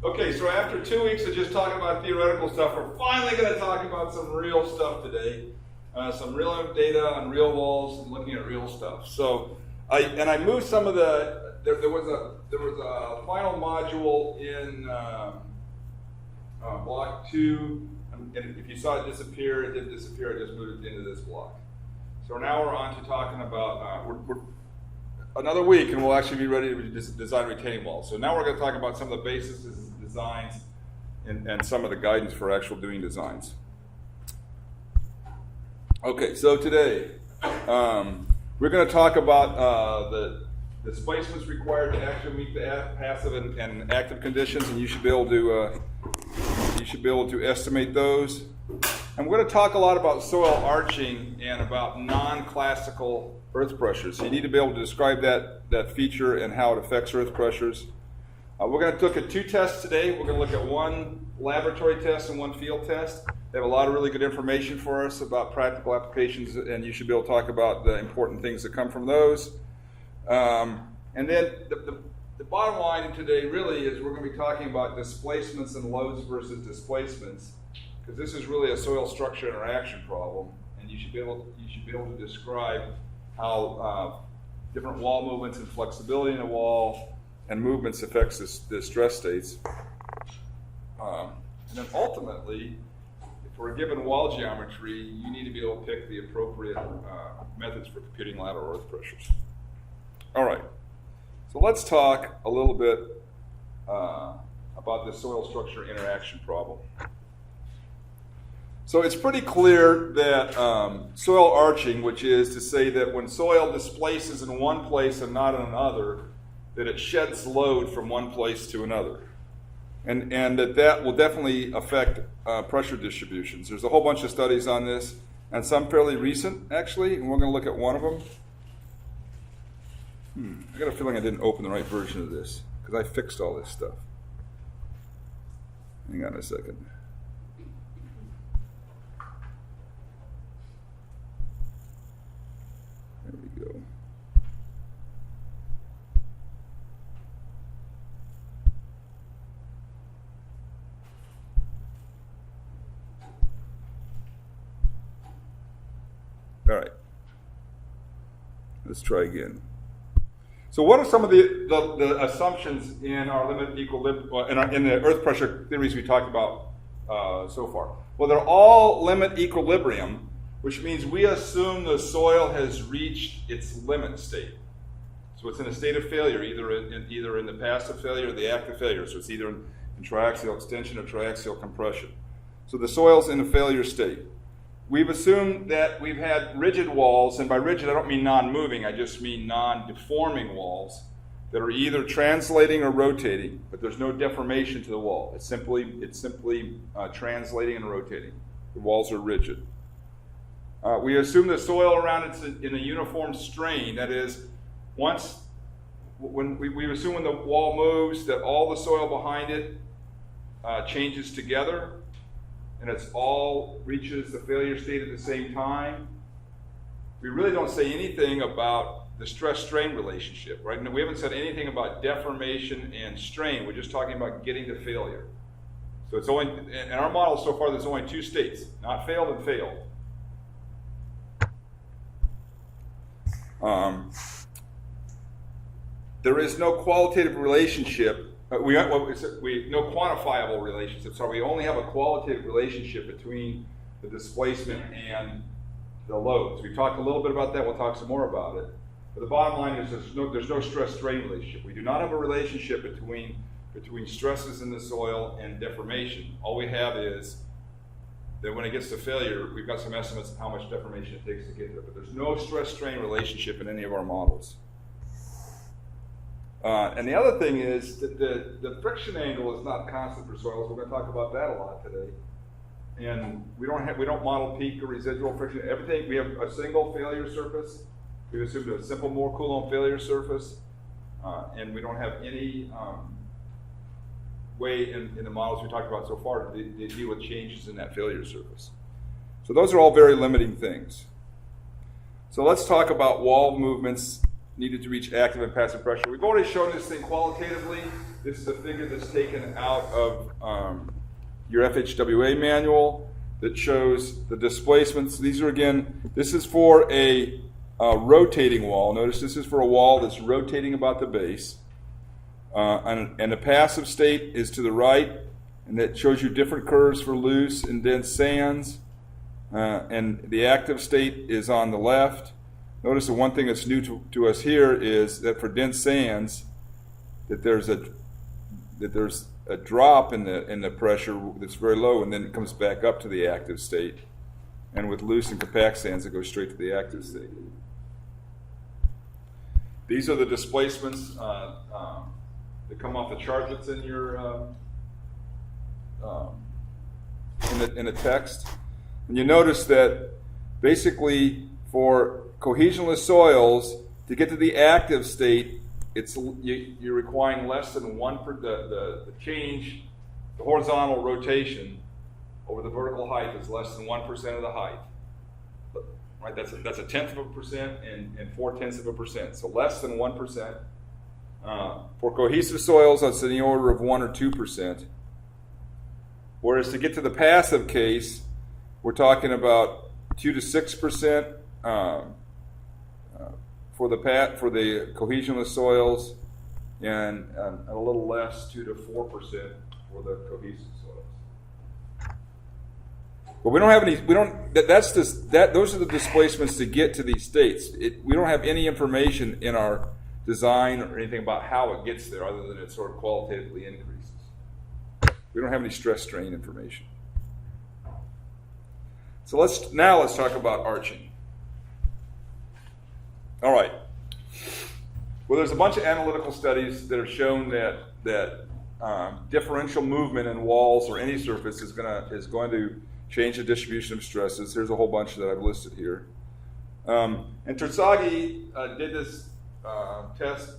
Okay, so after 2 weeks of just talking about theoretical stuff, we're finally going to talk about some real stuff today. Some real data on real walls and looking at real stuff. So, I moved some of the. There was a final module in block 2, and if you saw it disappear, it didn't disappear. I just moved it into this block. So now we're on to talking about we're another week, and we'll actually be ready to design retaining walls. So now we're going to talk about some of the basis designs and some of the guidance for actual doing designs. Okay, so today we're going to talk about the displacements required to actually meet the passive and active conditions, and you should be able to estimate those. And we're going to talk a lot about soil arching and about non-classical earth pressures. So you need to be able to describe that feature and how it affects earth pressures. We're going to look at 2 tests today. We're going to look at 1 laboratory test and 1 field test. They have a lot of really good information for us about practical applications, and you should be able to talk about the important things that come from those. And then the bottom line today really is we're going to be talking about displacements and loads versus displacements, because this is really a soil structure interaction problem, and you should be able to describe how different wall movements and flexibility in the wall and movements affects the stress states. And then ultimately, if we're given wall geometry, you need to be able to pick the appropriate methods for computing lateral earth pressures. All right, so let's talk a little bit about this soil structure interaction problem. So it's pretty clear that soil arching, which is to say that when soil displaces in one place and not in another, that it sheds load from one place to another. And that will definitely affect pressure distributions. There's a whole bunch of studies on this, and some fairly recent, actually, and we're going to look at one of them. I got a feeling I didn't open the right version of this, because I fixed all this stuff. Hang on a second. There we go. All right. Let's try again. So what are some of the assumptions in our limit equilibrium, in the earth pressure theories we talked about so far? Well, they're all limit equilibrium, which means we assume the soil has reached its limit state. So it's in a state of failure, either in the passive failure or the active failure. So it's either in triaxial extension or triaxial compression. So the soil's in a failure state. We've assumed that we've had rigid walls, and by rigid I don't mean non-moving, I just mean non-deforming walls that are either translating or rotating, but there's no deformation to the wall. It's simply translating and rotating. The walls are rigid. We assume the soil around it's in a uniform strain. That is, when we assume when the wall moves that all the soil behind it changes together, and it's all reaches the failure state at the same time. We really don't say anything about the stress-strain relationship, right? We haven't said anything about deformation and strain. We're just talking about getting to failure. So it's only, in our model so far, there's only 2 states, not failed and failed. There is no qualitative relationship. No quantifiable relationship. So we only have a qualitative relationship between the displacement and the loads. We talked a little bit about that. We'll talk some more about it. But the bottom line is there's no stress-strain relationship. We do not have a relationship between stresses in the soil and deformation. All we have is that when it gets to failure, we've got some estimates of how much deformation it takes to get there. But there's no stress-strain relationship in any of our models. And the other thing is that the friction angle is not constant for soils. We're going to talk about that a lot today. And we don't model peak or residual friction. Everything, we have a single failure surface. We've assumed a simple Moore Coulomb failure surface, and we don't have any way in the models we talked about so far to deal with changes in that failure surface. So those are all very limiting things. So let's talk about wall movements needed to reach active and passive pressure. We've already shown this thing qualitatively. This is a figure that's taken out of your FHWA manual that shows the displacements. These are, again, this is for a rotating wall. Notice this is for a wall that's rotating about the base. And the passive state is to the right, and that shows you different curves for loose and dense sands. And the active state is on the left. Notice the one thing that's new to us here is that for dense sands, that there's a drop in the pressure that's very low, and then it comes back up to the active state. And with loose and compact sands, it goes straight to the active state. These are the displacements that come off the chart that's in your in the text. And you notice that basically for cohesionless soils, to get to the active state, you're requiring less than the change, the horizontal rotation over the vertical height is less than 1% of the height. Right? That's a 0.1% and 0.4%. So less than 1%. For cohesive soils, that's in the order of 1 or 2%. Whereas to get to the passive case, we're talking about 2 to 6% for the cohesionless soils, and a little less, 2 to 4% for the cohesive soils. But we don't have any. Those are the displacements to get to these states. We don't have any information in our design or anything about how it gets there, other than it sort of qualitatively increases. We don't have any stress strain information. So let's talk about arching. All right. Well, there's a bunch of analytical studies that have shown that differential movement in walls or any surface is going to change the distribution of stresses. There's a whole bunch that I've listed here. And Terzaghi did this test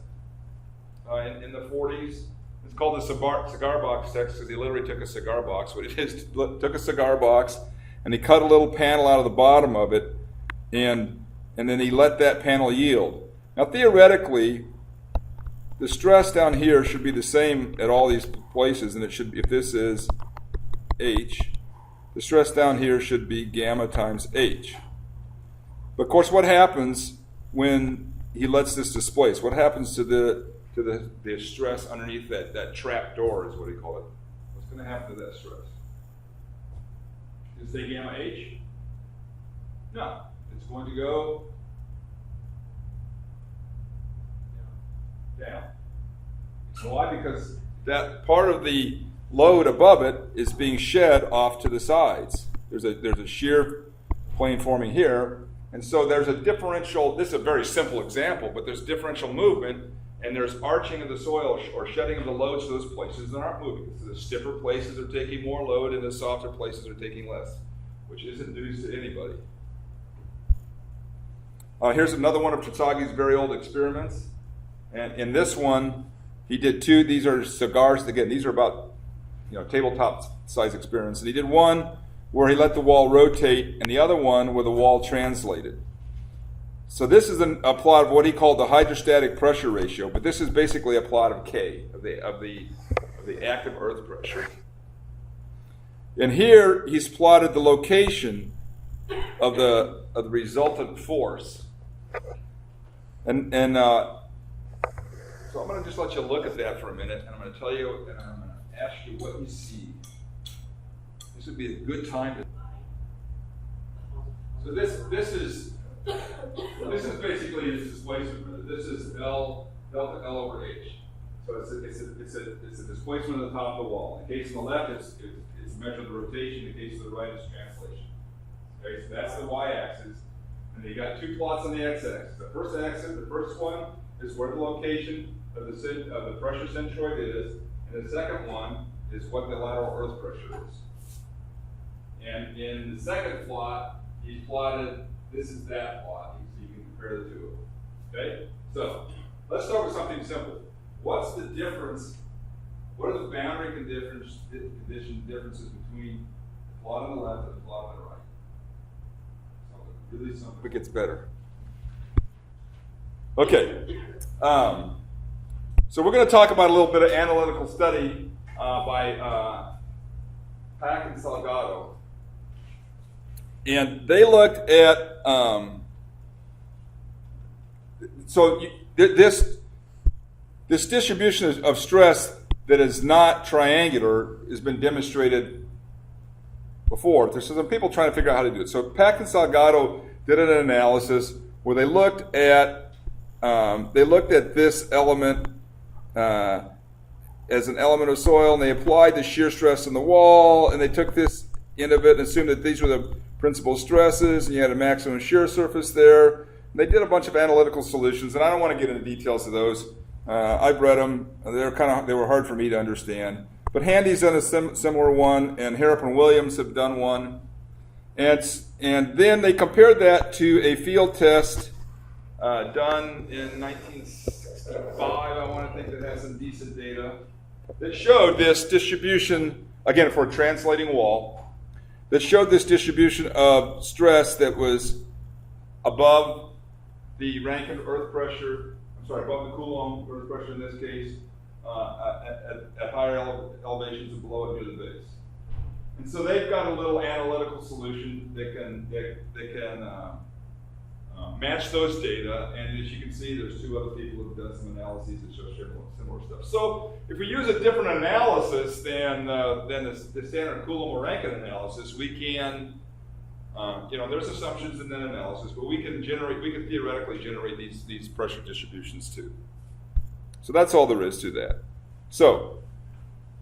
in the 40s. It's called the cigar box test because he literally took a cigar box. What it is, took a cigar box and he cut a little panel out of the bottom of it, and then he let that panel yield. Now theoretically, the stress down here should be the same at all these places, and it should be, if this is H, the stress down here should be gamma times H. But of course, what happens when he lets this displace? What happens to the stress underneath that trap door is what he called it. What's going to happen to that stress? Does it say gamma H? No. It's going to go down. Why? Because that part of the load above it is being shed off to the sides. There's a shear plane forming here, and so there's a differential. This is a very simple example, but there's differential movement, and there's arching of the soil or shedding of the loads to those places that aren't moving. So the stiffer places are taking more load, and the softer places are taking less, which isn't news to anybody. Here's another one of Terzaghi's very old experiments. And in this one, he did two. These are cigars. Again, these are about tabletop size experiments. And he did one where he let the wall rotate, and the other one where the wall translated. So this is a plot of what he called the hydrostatic pressure ratio, but this is basically a plot of K, of the active earth pressure. And here he's plotted the location of the resultant force. And so I'm going to just let you look at that for a minute, and I'm going to tell you, and I'm going to ask you what you see. This would be a good time to. So this is basically his displacement. This is delta L over H. So it's a displacement at the top of the wall. In the case of the left, it's measure the rotation. In the case of the right, it's translation. Okay, so that's the y-axis. And you got two plots on the x-axis. The first one is where the location of the pressure centroid is, and the second one is what the lateral earth pressure is. And in the second plot, he's plotted, this is that plot, so you can compare the two of them. Okay? So, let's start with something simple. What's the difference? What are the boundary condition differences between the plot on the left and the plot on the right? Really simple. It gets better. Okay. So we're going to talk about a little bit of analytical study by Pack and Salgado. And they looked at, this distribution of stress that is not triangular has been demonstrated before. There's some people trying to figure out how to do it. So Pack and Salgado did an analysis where they looked at this element as an element of soil, and they applied the shear stress in the wall, and they took this end of it and assumed that these were the principal stresses, and you had a maximum shear surface there. And they did a bunch of analytical solutions, and I don't want to get into details of those. I've read them. They were hard for me to understand. But Handy's done a similar one, and Harrop and Williams have done one. And then they compared that to a field test done in 1965, I want to think, that has some decent data, that showed this distribution, again, for a translating wall, that showed this distribution of stress that was above the Rankine earth pressure, above the Coulomb earth pressure in this case, at higher elevations and below it near the base. And so they've got a little analytical solution that can match those data, and as you can see, there's two other people who have done some analyses that show similar stuff. So if we use a different analysis than the standard Coulomb or Rankine analysis, we can, there's assumptions in that analysis, but we can theoretically generate these pressure distributions too. So that's all there is to that. So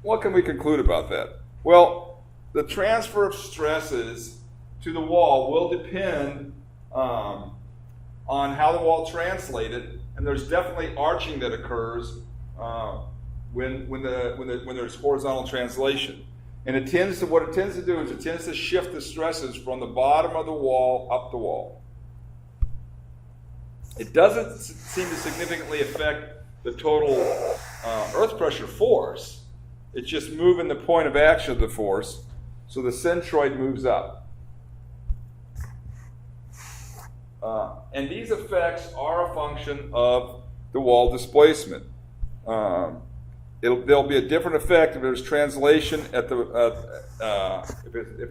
what can we conclude about that? Well, the transfer of stresses to the wall will depend on how the wall translated, and there's definitely arching that occurs when there's horizontal translation. And what it tends to do is it tends to shift the stresses from the bottom of the wall up the wall. It doesn't seem to significantly affect the total earth pressure force. It's just moving the point of action of the force, so the centroid moves up. And these effects are a function of the wall displacement. There'll be a different effect if there's translation at if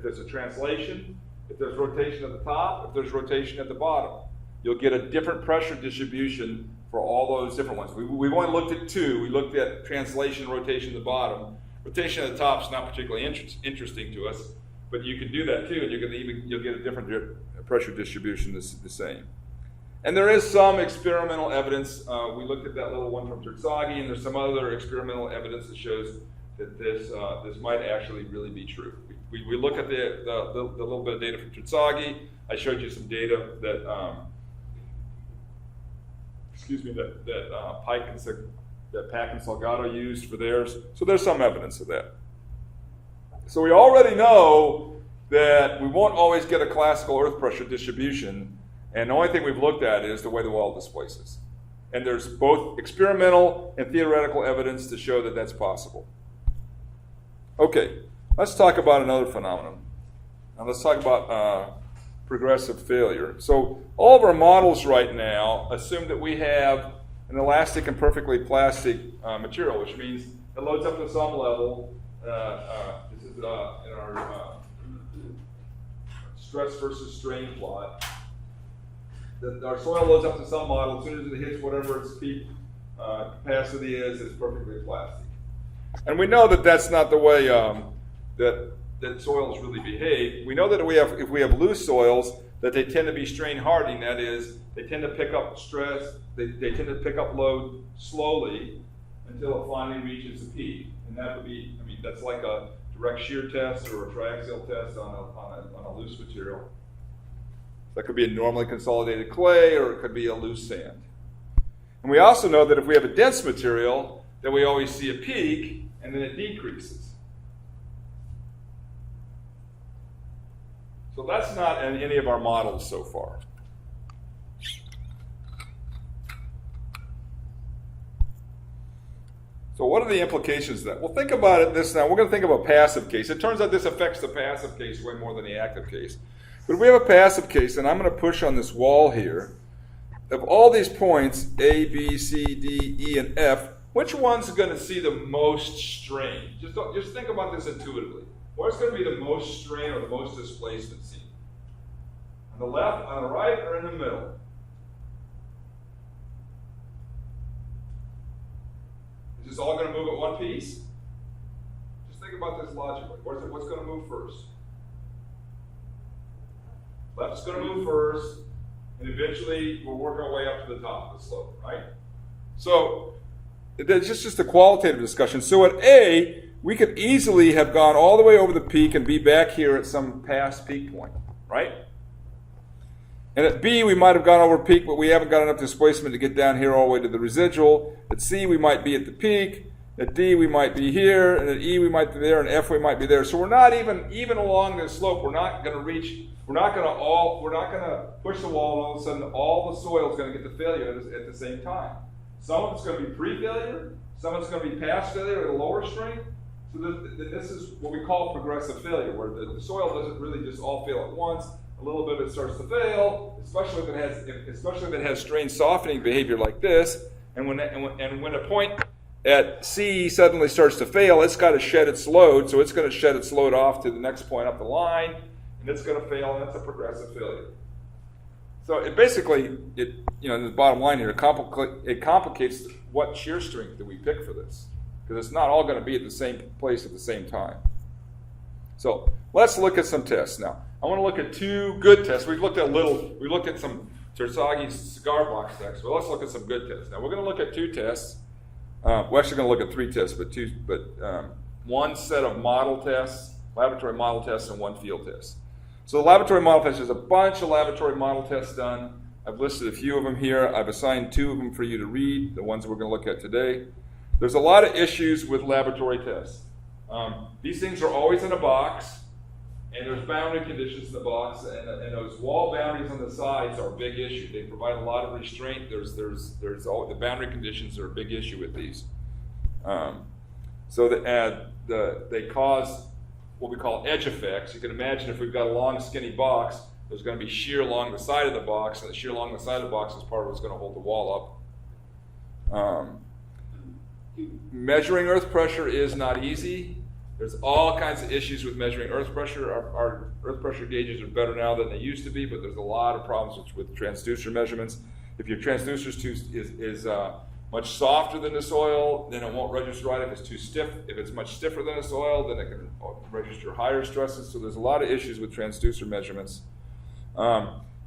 there's a translation, if there's rotation at the top, if there's rotation at the bottom. You'll get a different pressure distribution for all those different ones. We've only looked at two. We looked at translation, rotation at the bottom. Rotation at the top is not particularly interesting to us, but you can do that too, and you'll get a different pressure distribution the same. And there is some experimental evidence. We looked at that little one from Terzaghi, and there's some other experimental evidence that shows that this might actually really be true. We look at the little bit of data from Terzaghi. I showed you some data that Pack and Salgado used for theirs. So there's some evidence of that. So we already know that we won't always get a classical earth pressure distribution, and the only thing we've looked at is the way the wall displaces. And there's both experimental and theoretical evidence to show that that's possible. Okay, let's talk about another phenomenon. Now let's talk about progressive failure. So all of our models right now assume that we have an elastic and perfectly plastic material, which means it loads up to some level. This is in our stress versus strain plot. Our soil loads up to some model. As soon as it hits whatever its peak capacity is, it's perfectly plastic. And we know that that's not the way that soils really behave. We know that if we have loose soils, that they tend to be strain hardening. That is, they tend to pick up stress. They tend to pick up load slowly until it finally reaches a peak. And that would be, that's like a direct shear test or a triaxial test on a loose material. That could be a normally consolidated clay, or it could be a loose sand. And we also know that if we have a dense material, that we always see a peak, and then it decreases. So that's not in any of our models so far. So what are the implications of that? Well, think about it this now. We're going to think of a passive case. It turns out this affects the passive case way more than the active case. But if we have a passive case, and I'm going to push on this wall here, of all these points, A, B, C, D, E, and F, which one's going to see the most strain? Just think about this intuitively. What's going to be the most strain or the most displacement seen? On the left, on the right, or in the middle? Is this all going to move at one piece? Just think about this logically. What's going to move first? Left's going to move first, and eventually we'll work our way up to the top of the slope, right? So it's just a qualitative discussion. So at A, we could easily have gone all the way over the peak and be back here at some past peak point, right? And at B, we might have gone over peak, but we haven't got enough displacement to get down here all the way to the residual. At C, we might be at the peak. At D, we might be here. And at E, we might be there. And F, we might be there. So we're not even along this slope. We're not going to reach. We're not going to push the wall, and all of a sudden all the soil is going to get to failure at the same time. Some of it's going to be pre-failure. Some of it's going to be past failure at a lower strain. So this is what we call progressive failure, where the soil doesn't really just all fail at once. A little bit of it starts to fail, especially if it has strain softening behavior like this. And when a point at C suddenly starts to fail, it's got to shed its load. So it's going to shed its load off to the next point up the line, and it's going to fail, and that's a progressive failure. So it basically, the bottom line here, it complicates what shear strength do we pick for this, because it's not all going to be at the same place at the same time. So let's look at some tests now. I want to look at two good tests. We looked at some Terzaghi cigar box tests, but let's look at some good tests. Now we're going to look at two tests. We're actually going to look at three tests, but one set of model tests, laboratory model tests, and one field test. So the laboratory model test, there's a bunch of laboratory model tests done. I've listed a few of them here. I've assigned two of them for you to read, the ones we're going to look at today. There's a lot of issues with laboratory tests. These things are always in a box, and there's boundary conditions in the box, and those wall boundaries on the sides are a big issue. They provide a lot of restraint. There's all the boundary conditions are a big issue with these. So they cause what we call edge effects. You can imagine if we've got a long, skinny box, there's going to be shear along the side of the box, and the shear along the side of the box is part of what's going to hold the wall up. Measuring earth pressure is not easy. There's all kinds of issues with measuring earth pressure. Our earth pressure gauges are better now than they used to be, but there's a lot of problems with transducer measurements. If your transducer is much softer than the soil, then it won't register right. If it's too stiff, if it's much stiffer than the soil, then it can register higher stresses. So there's a lot of issues with transducer measurements.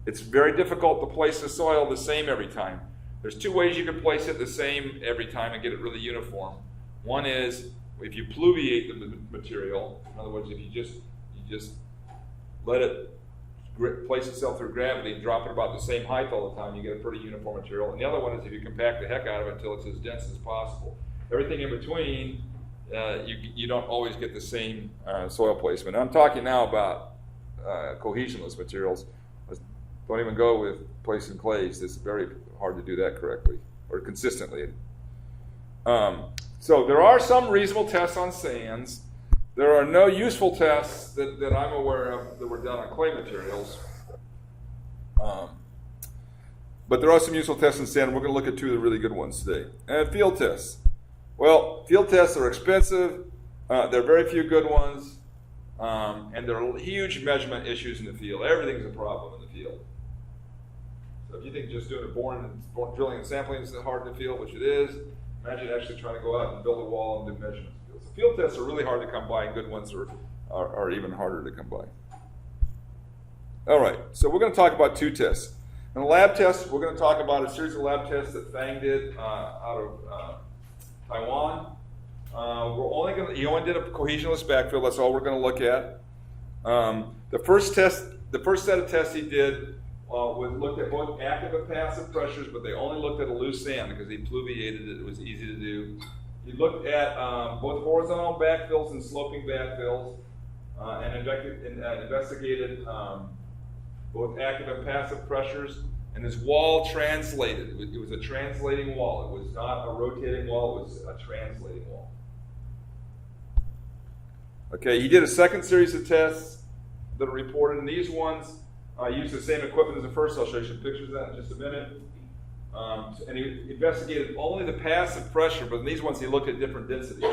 It's very difficult to place the soil the same every time. There's two ways you can place it the same every time and get it really uniform. One is if you pluviate the material. In other words, if you just let it place itself through gravity and drop it about the same height all the time, you get a pretty uniform material. And the other one is if you compact the heck out of it until it's as dense as possible. Everything in between, you don't always get the same soil placement. I'm talking now about cohesionless materials. Don't even go with placing clays. It's very hard to do that correctly or consistently. So there are some reasonable tests on sands. There are no useful tests that I'm aware of that were done on clay materials. But there are some useful tests in sand. We're going to look at two of the really good ones today. And field tests. Well, field tests are expensive. There are very few good ones. And there are huge measurement issues in the field. Everything's a problem in the field. So if you think just doing a drilling and sampling is hard in the field, which it is, imagine actually trying to go out and build a wall and do measurements. So field tests are really hard to come by, and good ones are even harder to come by. All right, so we're going to talk about two tests. In the lab test, we're going to talk about a series of lab tests that Fang did out of Taiwan. He only did a cohesionless backfill. That's all we're going to look at. The first set of tests he did looked at both active and passive pressures, but they only looked at a loose sand because he pluviated it. It was easy to do. He looked at both horizontal backfills and sloping backfills, and investigated both active and passive pressures. And his wall translated. It was a translating wall. It was not a rotating wall. It was a translating wall. Okay, he did a second series of tests that are reported, and these ones used the same equipment as the first. I'll show you some pictures of that in just a minute. And he investigated only the passive pressure, but in these ones he looked at different densities.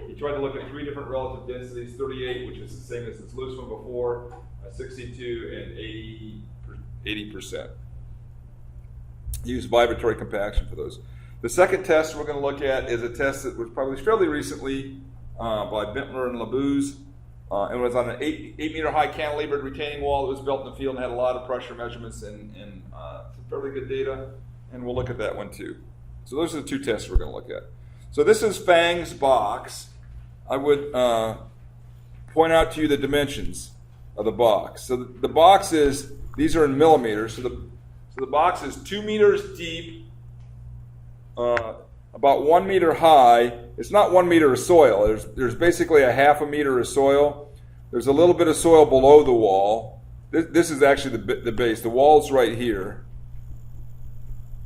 He tried to look at 3 different relative densities, 38, which is the same as this loose one before, 62, and 80%. He used vibratory compaction for those. The second test we're going to look at is a test that was published fairly recently by Bentler and Labuse. It was on an 8-meter high cantilevered retaining wall that was built in the field and had a lot of pressure measurements and some fairly good data. And we'll look at that one too. So those are the 2 tests we're going to look at. So this is Fang's box. I would point out to you the dimensions of the box. So the box is, these are in millimeters. So the box is 2 meters deep, about 1 meter high. It's not 1 meter of soil. There's basically a half a meter of soil. There's a little bit of soil below the wall. This is actually the base. The wall's right here.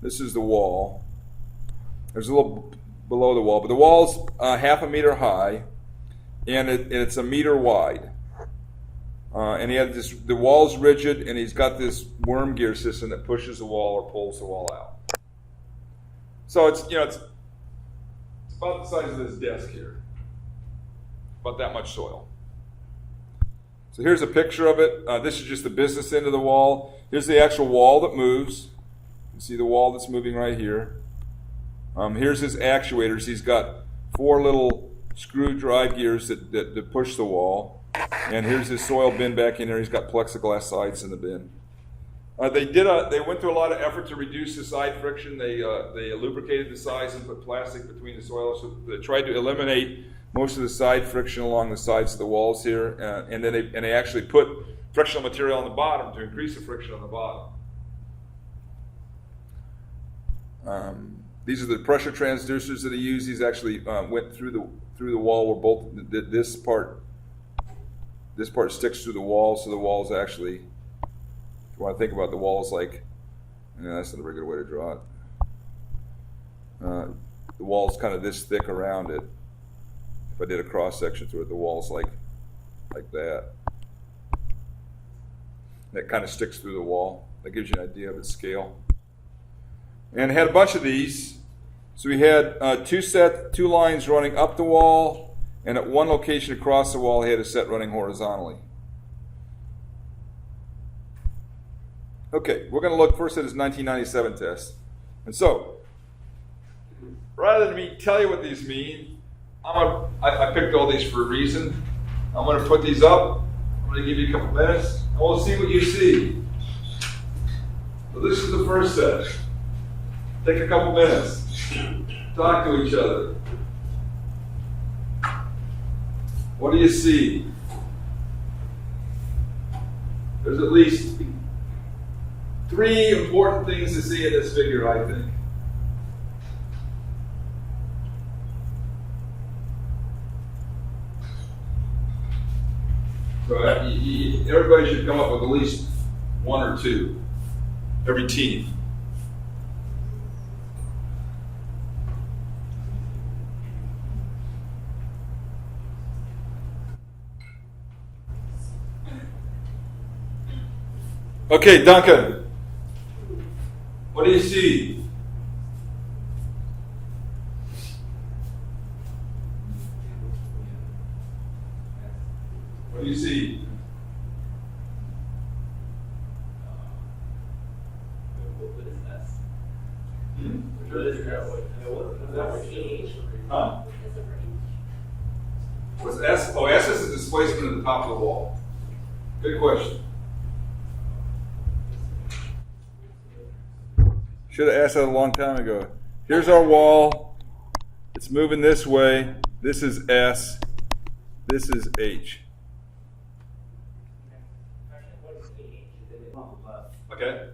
This is the wall. There's a little below the wall, but the wall's half a meter high, and it's a meter wide. And he had this. The wall's rigid, and he's got this worm gear system that pushes the wall or pulls the wall out. So it's about the size of this desk here. About that much soil. So here's a picture of it. This is just the business end of the wall. Here's the actual wall that moves. You see the wall that's moving right here. Here's his actuators. He's got 4 little screw drive gears that push the wall. And here's his soil bin back in there. He's got plexiglass sides in the bin. They went through a lot of effort to reduce the side friction. They lubricated the sides and put plastic between the soil. So they tried to eliminate most of the side friction along the sides of the walls here. And then they actually put frictional material on the bottom to increase the friction on the bottom. These are the pressure transducers that he used. These actually went through the wall where both this part sticks through the wall. So the wall is actually, if you want to think about the wall, is like, that's not a very good way to draw it. The wall's kind of this thick around it. If I did a cross section through it, the wall's like that. That kind of sticks through the wall. That gives you an idea of its scale. And had a bunch of these. So we had 2 lines running up the wall, and at one location across the wall, he had a set running horizontally. Okay, we're going to look first at his 1997 test. And so, rather than me tell you what these mean, I picked all these for a reason. I'm going to put these up. I'm going to give you a couple minutes, and we'll see what you see. So this is the first set. Take a couple minutes. Talk to each other. What do you see? There's at least 3 important things to see in this figure, I think. So everybody should come up with at least 1 or 2. Every team. Okay, Duncan. What do you see? What do you see? Huh? What's S? Oh, S is the displacement at the top of the wall. Good question. Should have asked that a long time ago. Here's our wall. It's moving this way. This is S. This is H. Okay.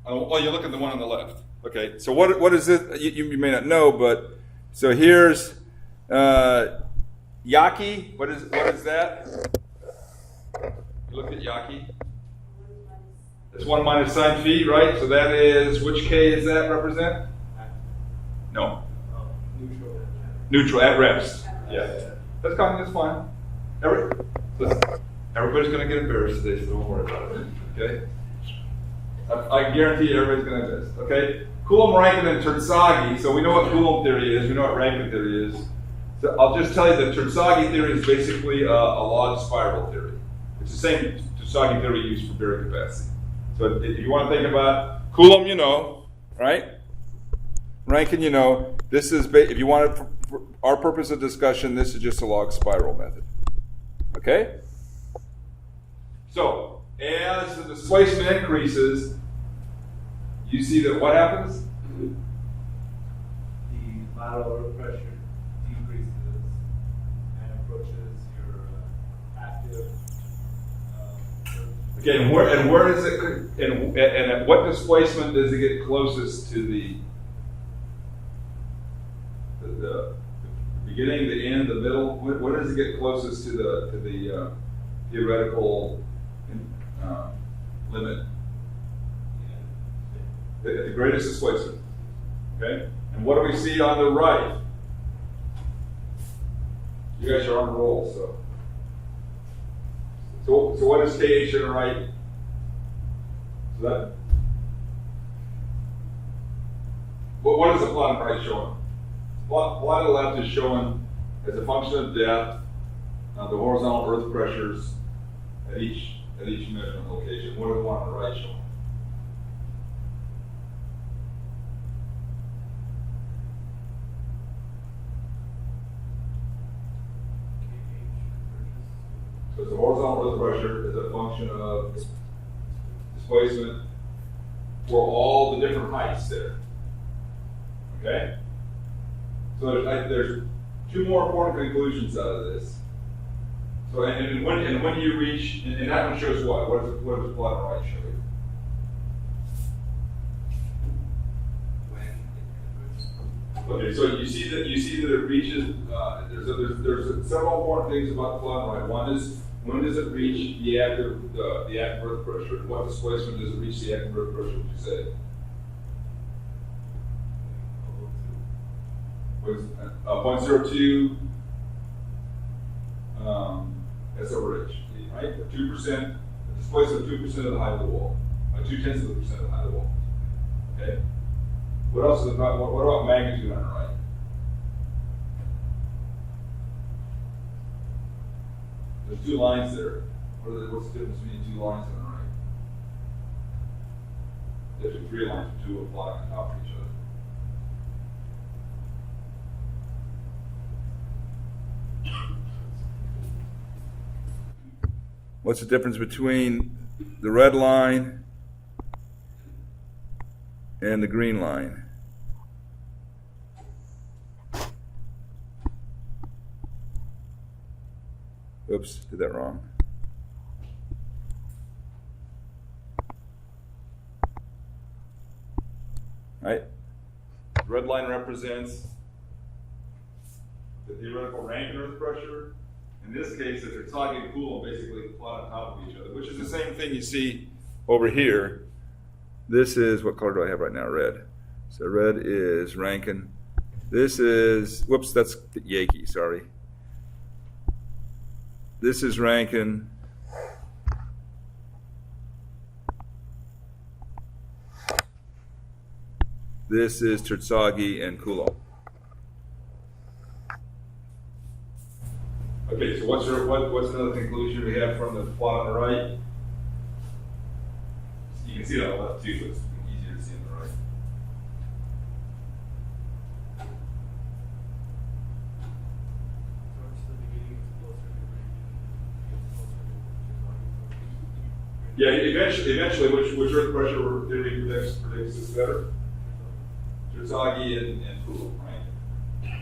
Oh, you look at the one on the left. Okay. So what is this? You may not know, but so here's Yaki. What is that? You look at Yaki. It's 1 minus sine phi, right? So that is, which K does that represent? No. Neutral, at rest. Yeah. That's fine. Everybody's going to get embarrassed today, so don't worry about it. Okay? I guarantee everybody's going to miss. Okay? Coulomb, Rankine, and Terzaghi. So we know what Coulomb theory is. We know what Rankine theory is. So I'll just tell you that Terzaghi theory is basically a log spiral theory. It's the same Terzaghi theory used for Berry capacity. So if you want to think about Coulomb, you know, right? Rankine, you know. This is, if you want it for our purpose of discussion, this is just a log spiral method. Okay? So, as the displacement increases, you see that what happens? The lateral earth pressure decreases and approaches your active. Okay, and where does it? And at what displacement does it get closest to the beginning, the end, the middle? Where does it get closest to the theoretical limit? At the greatest displacement. Okay? And what do we see on the right? You guys are on the roll, so what is KH on the right? So that what is the plot on the right showing? Plot on the left is showing as a function of depth the horizontal earth pressures at each measurement location. What do the one on the right showing? So the horizontal earth pressure is a function of displacement for all the different heights there. Okay? So there's two more important conclusions out of this. So and when you reach, and that one shows what? What does the plot on the right show you? Okay, so you see that it reaches. There's several important things about the plot on the right. One is, when does it reach the active earth pressure? And what displacement does it reach the active earth pressure? Would you say? 0.02 SOH, right? 2%, the displacement of 2% of the height of the wall, 0.2% of the height of the wall. Okay. What else is about? What about magnitude on the right? There's two lines there. What's the difference between two lines on the right? There's three lines, two apply on top of each other. What's the difference between the red line and the green line? Oops, did that wrong. Right? The red line represents the theoretical Rankine earth pressure. In this case, if it's talking Coulomb, basically plot on top of each other, which is the same thing you see over here. This is, what color do I have right now? Red. So red is Rankine. This is, whoops, that's Yankee, sorry. This is Rankine. This is Terzaghi and Coulomb. Okay, so what's another conclusion we have from the plot on the right? You can see it on the left too, but it's easier to see on the right. Yeah, eventually, which earth pressure theory predicts this better? Terzaghi and Coulomb, right?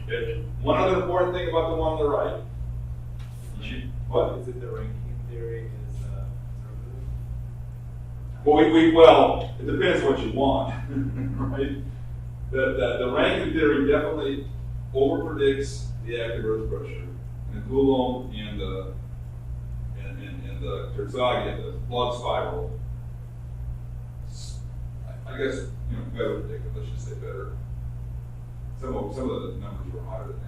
Okay. One other important thing about the one on the right. What? Is it the Rankine theory is conservative? Well, it depends what you want, right? The Rankine theory definitely overpredicts the active earth pressure, and the Coulomb and the Terzaghi and the log spiral. I guess better predicted. Let's just say better. Some of the numbers were higher than that.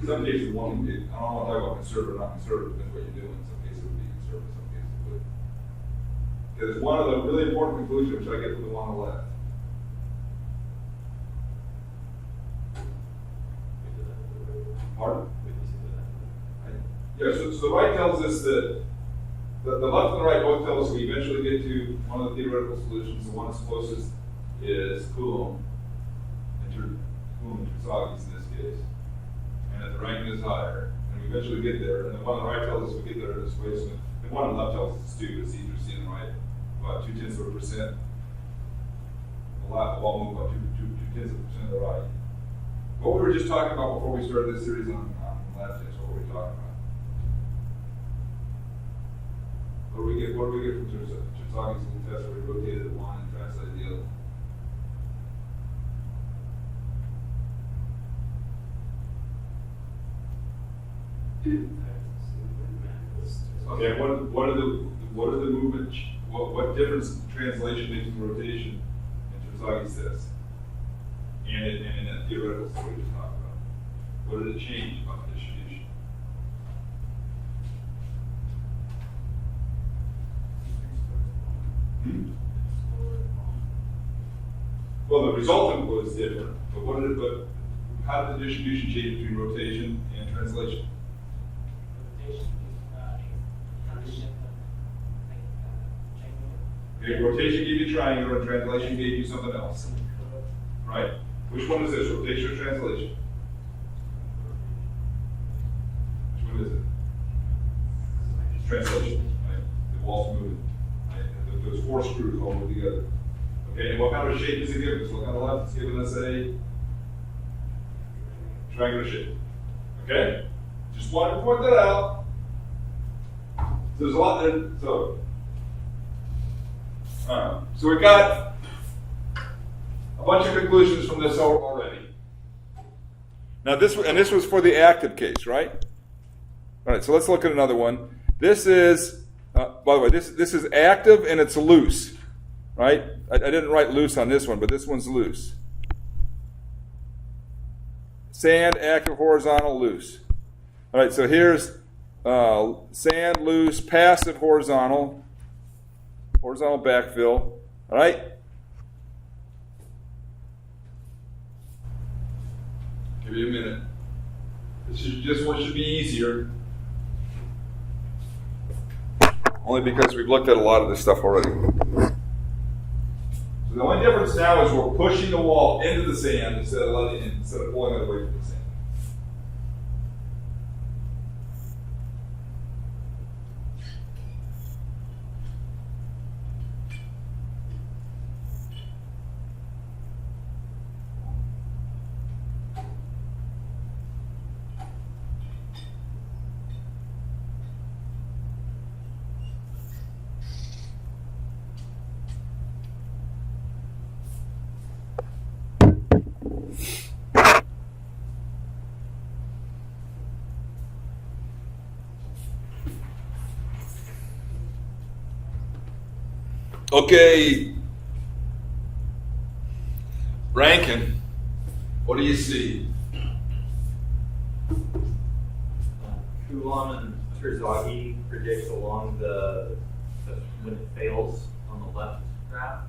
In some cases, I don't want to talk about conservative or not conservative, depends what you're doing. In some cases it would be conservative, in some cases it would. Because one of the really important conclusions, which I get from the one on the left. Pardon? Yeah, so the right tells us that the left and the right both tell us we eventually get to one of the theoretical solutions. The one that's closest is Coulomb and Terzaghis in this case. And that the Rankine is higher. And we eventually get there. And the one on the right tells us we get there at displacement. The one on the left tells us it's 2, but it's easier to see on the right. About 0.2%. The left will all move about 0.2% to the right. What we were just talking about before we started this series on lab tests, what were we talking about? What do we get from Terzaghis' little test where we rotated one and translated the other? Okay, what are the movement? What difference in translation makes in rotation in Terzaghis' test? And in that theoretical story we just talked about. What did it change about the distribution? Well, the resultant was different, but how did the distribution change between rotation and translation? Okay, rotation gave you triangular, and translation gave you something else. Right? Which one is this, rotation or translation? Which one is it? Translation, right? The wall's moving. Right? Those 4 screws all move together. Okay, and what kind of shape is it giving us? Look on the left, it's giving us a triangular shape. Okay? Just wanted to point that out. So there's a lot there. So we've got a bunch of conclusions from this already. Now this was for the active case, right? All right, so let's look at another one. This is, by the way, this is active and it's loose, right? I didn't write loose on this one, but this one's loose. Sand, active, horizontal, loose. All right, so here's sand, loose, passive, horizontal backfill. All right? Give me a minute. This one should be easier. Only because we've looked at a lot of this stuff already. So the only difference now is we're pushing the wall into the sand instead of pulling it away from the sand. Okay, Rankine, what do you see? Coulomb and Terzaghi predict along the when it fails on the left graph,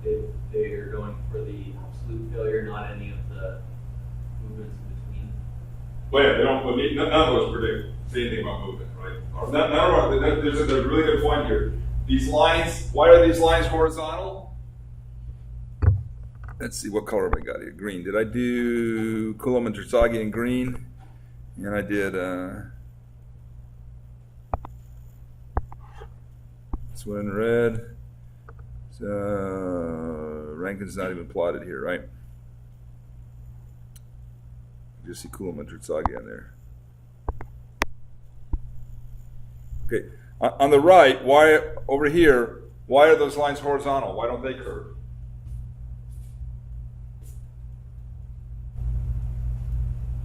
they are going for the absolute failure, not any of the movements in between. Well, yeah, they don't. None of those predict say anything about movement, right? None of them. There's a really good point here. These lines, why are these lines horizontal? Let's see, what color have I got here? Green. Did I do Coulomb and Terzaghi in green? And I did this one in red. So Rankine's not even plotted here, right? You just see Coulomb and Terzaghi on there. Okay. On the right, why over here? Why are those lines horizontal? Why don't they curve?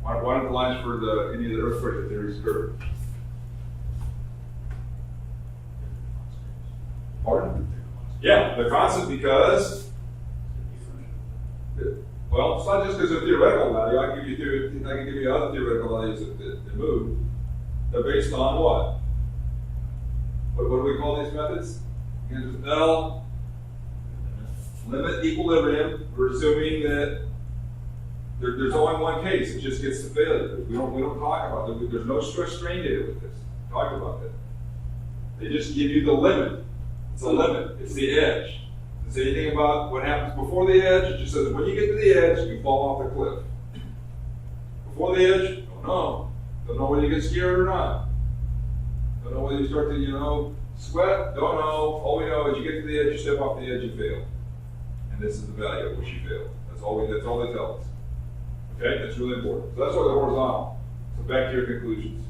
Why don't the lines for any of the earth pressure theories curve? Pardon? Yeah, they're constant because. Well, it's not just because of theoretical value. I can give you other theoretical values that move. They're based on what? What do we call these methods? Again, just L, limit equilibrium. We're assuming that There's only one case, it just gets to failure. We don't talk about it. There's no stress strain data with this. Talk about that. They just give you the limit. It's a limit. It's the edge. Doesn't say anything about what happens before the edge. It just says when you get to the edge, you fall off the cliff. Before the edge, don't know. Don't know whether you get scared or not. Don't know whether you start to, sweat. Don't know. All we know is you get to the edge, you step off the edge, you fail. And this is the value at which you fail. That's all they tell us. Okay? That's really important. So that's why the horizontal. So back to your conclusions.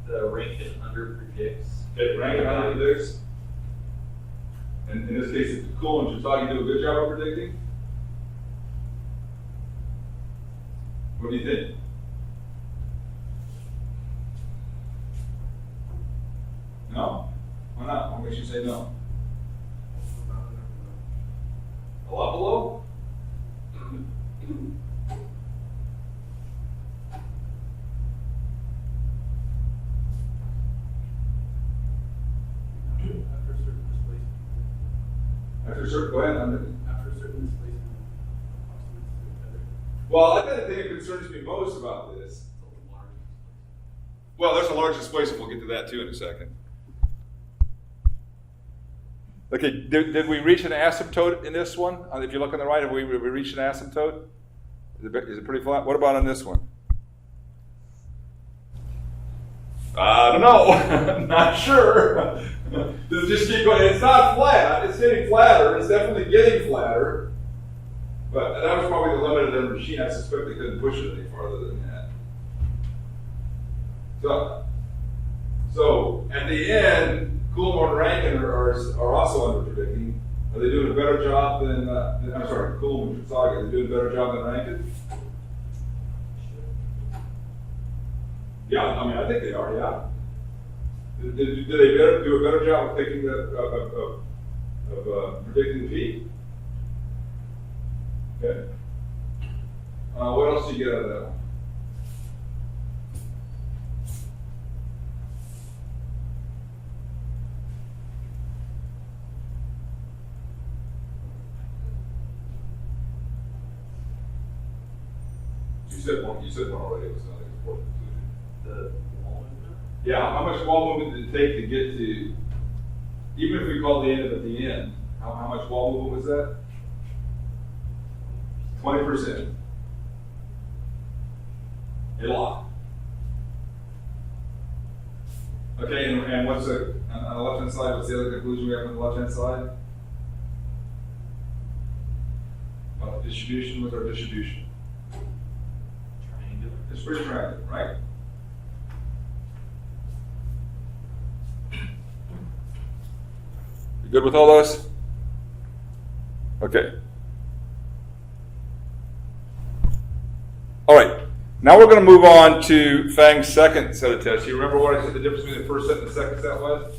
The Rankin under predicts. Okay, Rankin under predicts. And in this case, it's cool and Chisagi do a good job of predicting. What do you think? No? Why not? What makes you say no? A lot below? After a certain displacement. After a certain, go ahead. After a certain displacement, approximates to better. Well, I think the thing that concerns me most about this, well, there's a large displacement. We'll get to that too in a second. Okay, did we reach an asymptote in this one? If you look on the right, have we reached an asymptote? Is it pretty flat? What about on this one? I don't know. Not sure. Just keep going. It's not flat. It's getting flatter. It's definitely getting flatter. But that was probably the limit of their machine. I suspect they couldn't push it any farther than that. So at the end, Coulomb and Rankin are also under predicting. Are they doing a better job than? I'm sorry, Coulomb and Chisagi. Are they doing a better job than Rankin? Yeah, I mean, I think they are. Yeah. Did they do a better job of picking predicting the peak? Okay. What else do you get out of that one? You said one already. It was not an important conclusion. The wall movement? Yeah, how much wall movement did it take to get to, even if we call the end of it the end, how much wall movement was that? 20%. A lot. Okay, and what's the, on the left-hand side, what's the other conclusion we have on the left-hand side? About the distribution, what's our distribution? Triangular. It's pretty triangular, right? You good with all those? Okay. All right. Now we're going to move on to Fang's second set of tests. You remember what I said the difference between the first set and the second set was?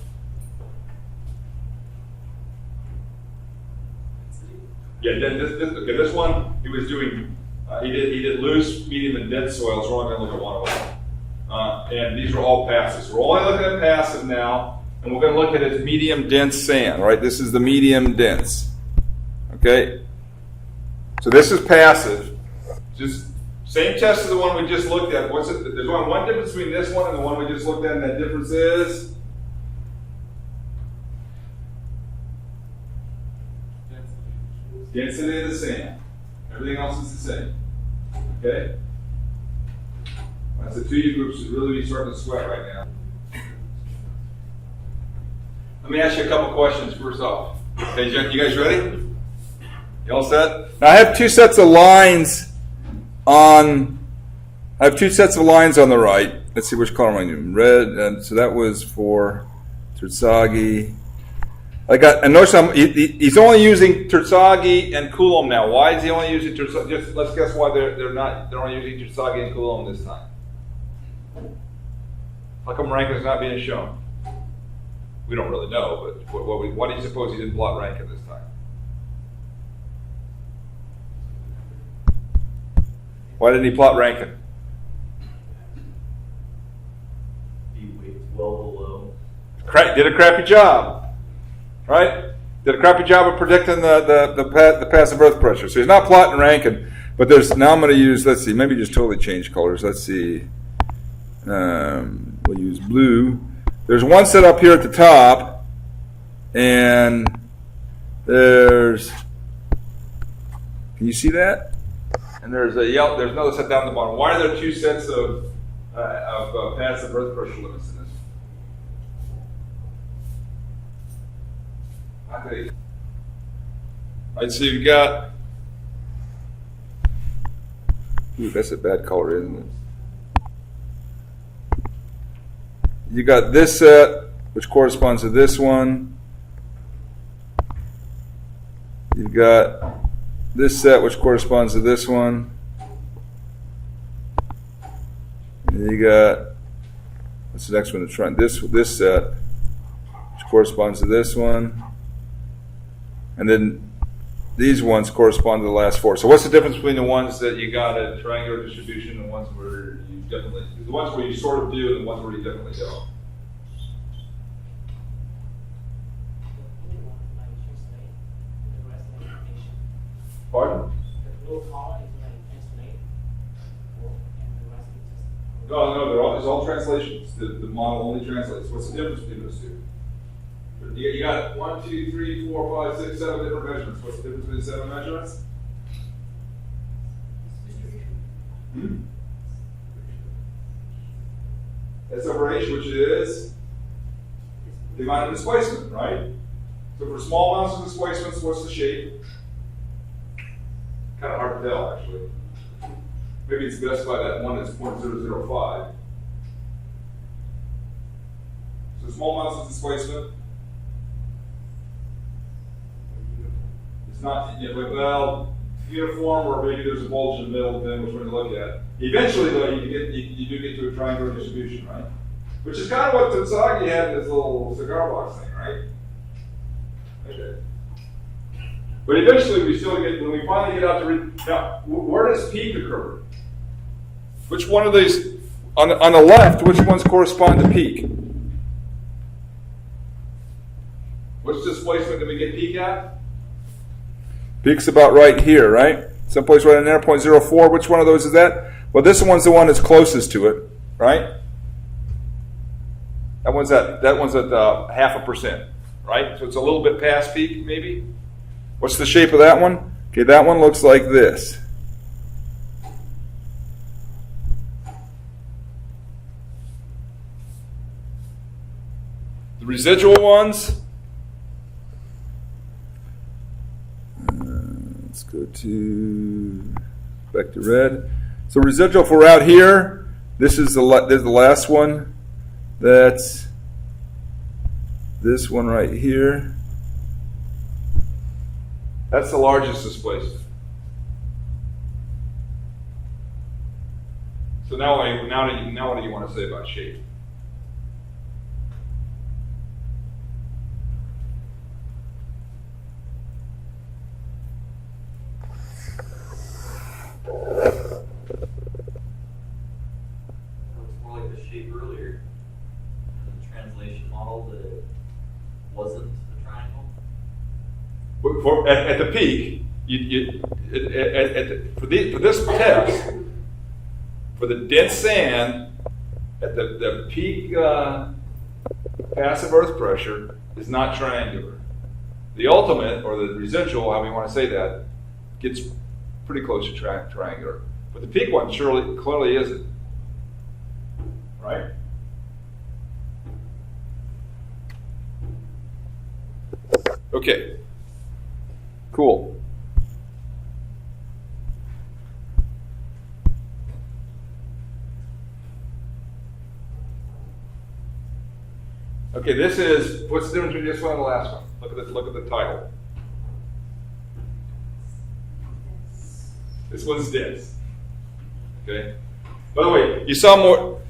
Yeah, this one, he was doing, he did loose, medium, and dense soils. We're only going to look at one of them. And these are all passive. So we're only looking at passive now, and we're going to look at his medium dense sand, right? This is the medium dense. Okay? So this is passive. Just same test as the one we just looked at. What's it? There's only one difference between this one and the one we just looked at, and that difference is? Density of the sand. Everything else is the same. Okay? That's the 2U groups should really be starting to sweat right now. Let me ask you a couple questions first off. Okay, you guys ready? You all set? Now I have two sets of lines on the right. Let's see which color am I doing. Red, and so that was for Terzaghi. And notice he's only using Terzaghi and Coulomb now. Why is he only using Terzaghi? Just let's guess why they're only using Terzaghi and Coulomb this time. How come Rankin is not being shown? We don't really know, but why do you suppose he didn't plot Rankin this time? Why didn't he plot Rankin? He weights well below. Did a crappy job, right? Did a crappy job of predicting the passive earth pressure. So he's not plotting Rankin. But now I'm going to use, let's see, maybe just totally change colors. Let's see. We'll use blue. There's one set up here at the top, and there's, can you see that? And there's another set down the bottom. Why are there two sets of passive earth pressure limits in this? Okay. All right, so you've got, ooh, that's a bad color, isn't it? You got this set, which corresponds to this one. You've got this set, which corresponds to this one. And you got, what's the next one to try? This set, which corresponds to this one. And then these ones correspond to the last four. So what's the difference between the ones that you got a triangular distribution and the ones where you definitely, the ones where you sort of do and the ones where you definitely don't? Pardon? The blue column is like translate, and the rest is just. No, it's all translations. The model only translates. What's the difference between those two? You got 1, 2, 3, 4, 5, 6, 7 different measurements. What's the difference between the 7 measurements? S over H, which is the amount of displacement, right? So for small amounts of displacements, what's the shape? Kind of hard to tell, actually. Maybe it's best by that one that's 0.005. So small amounts of displacement. It's not, well, uniform, or maybe there's a bulge in the middle, depending which one you look at. Eventually, though, you do get to a triangular distribution, right? Which is kind of what Tsagi had in this little cigar box thing, right? Okay. But eventually, we still get, when we finally get out to read, now, where does peak occur? Which one of these, on the left, which ones correspond to peak? Which displacement did we get peak at? Peak's about right here, right? Someplace right in there, 0.04. Which one of those is that? Well, this one's the one that's closest to it, right? That one's at 0.5%, right? So it's a little bit past peak, maybe. What's the shape of that one? Okay, that one looks like this. The residual ones, let's go to, back to red. So residual, if we're out here, there's the last one. That's this one right here. That's the largest displacement. So now what do you want to say about shape? Looks more like the shape earlier in the translation model that it wasn't a triangle. At the peak, for this test, for the dense sand, at the peak passive earth pressure is not triangular. The ultimate, or the residual, however you want to say that, gets pretty close to triangular. But the peak one clearly isn't. Right? Okay. Cool. Okay, this is, what's the difference between this one and the last one? Look at the title. This one's dense. Okay. By the way, you saw more.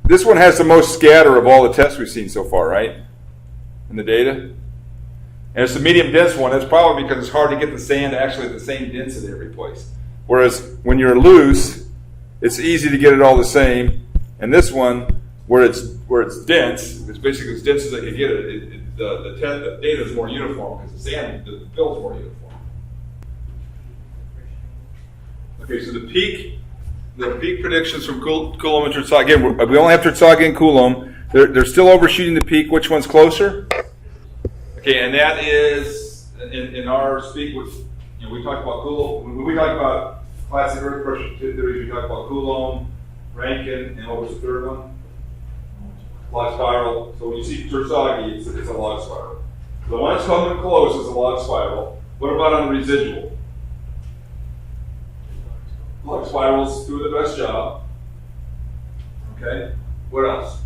This one has the most scatter of all the tests we've seen so far, right? In the data. And it's the medium dense one. That's probably because it's hard to get the sand actually at the same density every place. Whereas when you're loose, it's easy to get it all the same. And this one, where it's dense, it's basically as dense as I can get it. The data is more uniform because the fill is more uniform. Okay, so the peak predictions from Coulomb and Terzaghi, again, we only have Terzaghi and Coulomb. They're still overshooting the peak. Which one's closer? Okay, and that is, in our speak, with, we talk about Coulomb, when we talk about classic earth pressure theories, we talk about Coulomb, Rankine, and what was the third one? Log spiral. So when you see Terzaghi, it's a log spiral. The one that's coming close is a log spiral. What about on the residual? Log spirals do the best job. Okay. What else?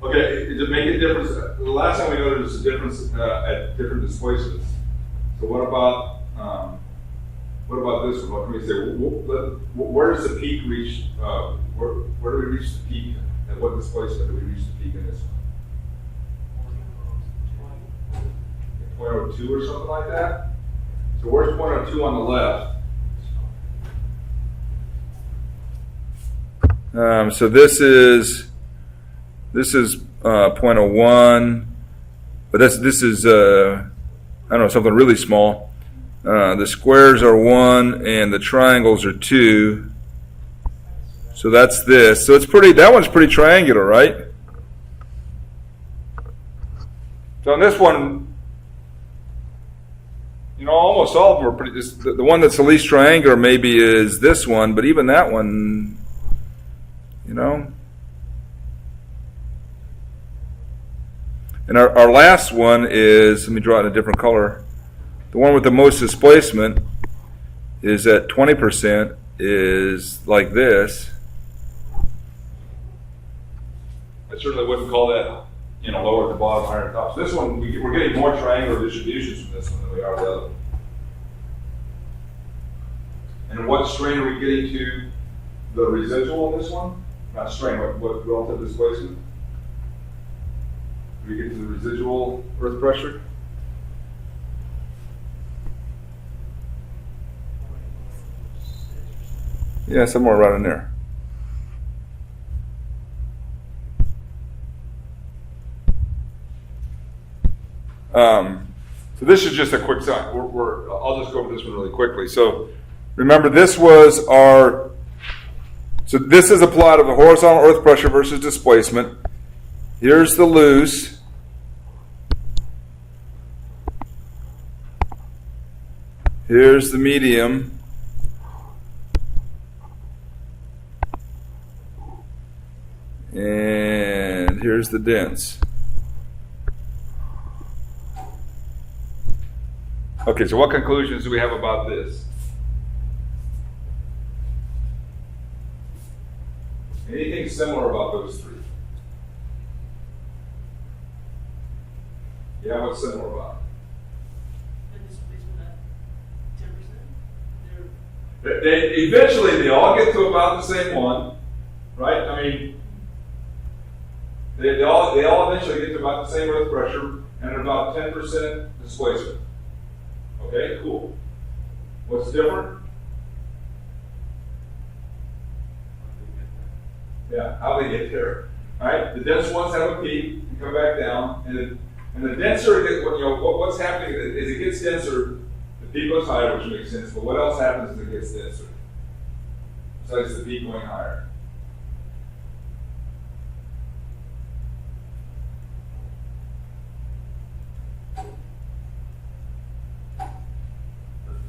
Okay, to make a difference, the last time we noted was a difference at different displacements. So what about this one? What can we say? Where does the peak reach? Where do we reach the peak? At what displacement do we reach the peak in this one? 0.02 or something like that? So where's 0.02 on the left? So this is 0.01, but this is I don't know, something really small. The squares are 1 and the triangles are 2. So that's this. So that one's pretty triangular, right? So on this one, almost all of them are pretty, the one that's the least triangular maybe is this one, but even that one, And our last one is, let me draw it in a different color. The one with the most displacement is at 20%, is like this. I certainly wouldn't call that, lower at the bottom, higher at the top. So this one, we're getting more triangular distributions from this one than we are the other. And what strain are we getting to the residual in this one? Not strain, what relative displacement? Do we get to the residual earth pressure? Yeah, somewhere right in there. So this is just a quick sign. I'll just go over this one really quickly. So remember, this was so this is a plot of the horizontal earth pressure versus displacement. Here's the loose. Here's the medium. And here's the dense. Okay, so what conclusions do we have about this? Anything similar about those three? Yeah, what's similar about The displacement at 10%? it? Eventually, they all get to about the same one, right? I mean, they all eventually get to about the same earth pressure and about 10% displacement. Okay, cool. What's different? Yeah, how they get there. All right, the dense ones have a peak and come back down, and the denser it gets, what's happening is it gets denser, the peak goes higher, which makes sense. But what else happens as it gets denser? Besides the peak going higher.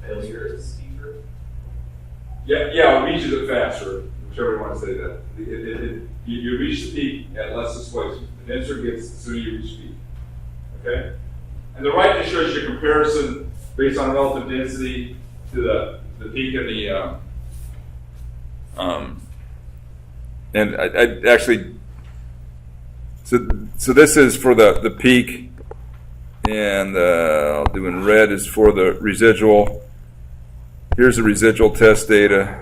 Failure is steeper. Yeah, it reaches it faster, whichever you want to say that. You reach the peak at less displacement. The denser it gets, the sooner you reach peak. Okay? And the right just shows you a comparison based on relative density to the peak and the and I actually so this is for the peak, and I'll do in red is for the residual. Here's the residual test data.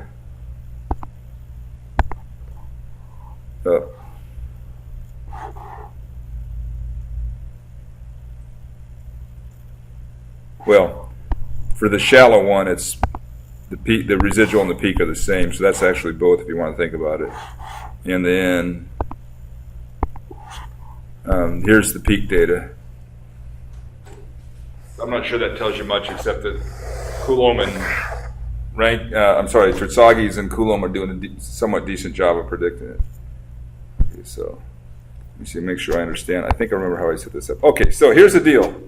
Well, for the shallow one, it's the peak, the residual and the peak are the same, so that's actually both if you want to think about it. And then Here's the peak data. I'm not sure that tells you much, except that Coulomb and Tritsagi's and Coulomb are doing a somewhat decent job of predicting it. Okay, so let me see, make sure I understand. I think I remember how I set this up. Okay, so here's the deal.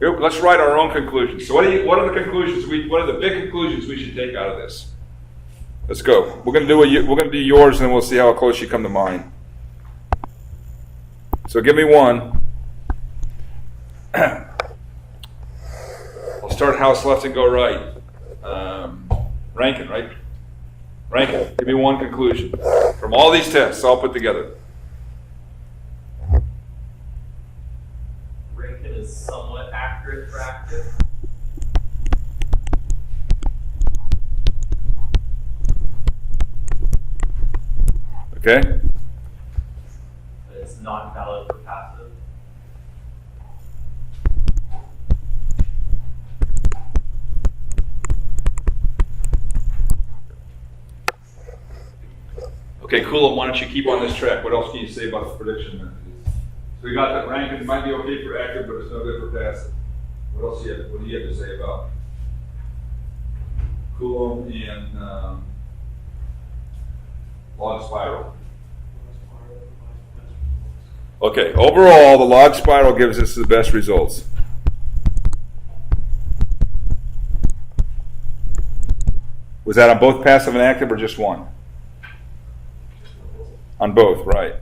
Let's write our own conclusions. So what are the conclusions? What are the big conclusions we should take out of this? Let's go. We're going to do yours, and then we'll see how close you come to mine. So give me one. I'll start house left and go right. Rankin, right? Rankin, give me one conclusion from all these tests all put together. Rankin is somewhat accurate for active. Okay? But it's not valid for passive. Okay, Coulomb, why don't you keep on this track? What else can you say about the prediction methods? So we got that Rankin might be okay for active, but it's no good for passive. What else do you have to say about Coulomb and log spiral? Okay, overall, the log spiral gives us the best results. Was that on both passive and active or just one? On both, right.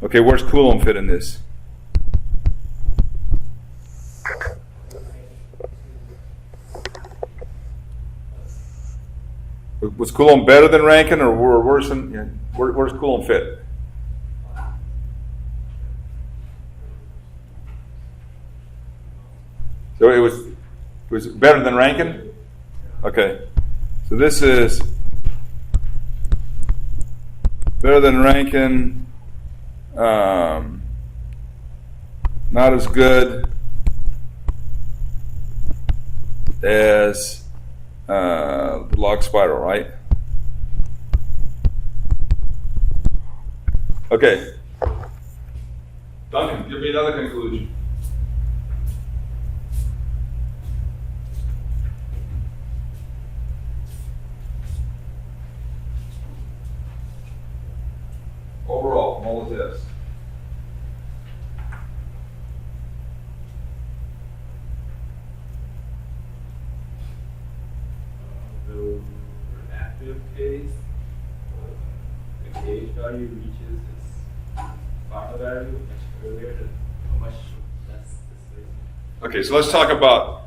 Okay, where's Coulomb fit in this? Was Coulomb better than Rankin or worse than? Yeah, where's Coulomb fit? So it was better than Rankin? Okay. So this is better than Rankin. Not as good as the log spiral, right? Okay. Duncan, give me another conclusion. Overall, from all of this. The active case, the gauge value reaches its final value much earlier than much less displacement. Okay, so let's talk about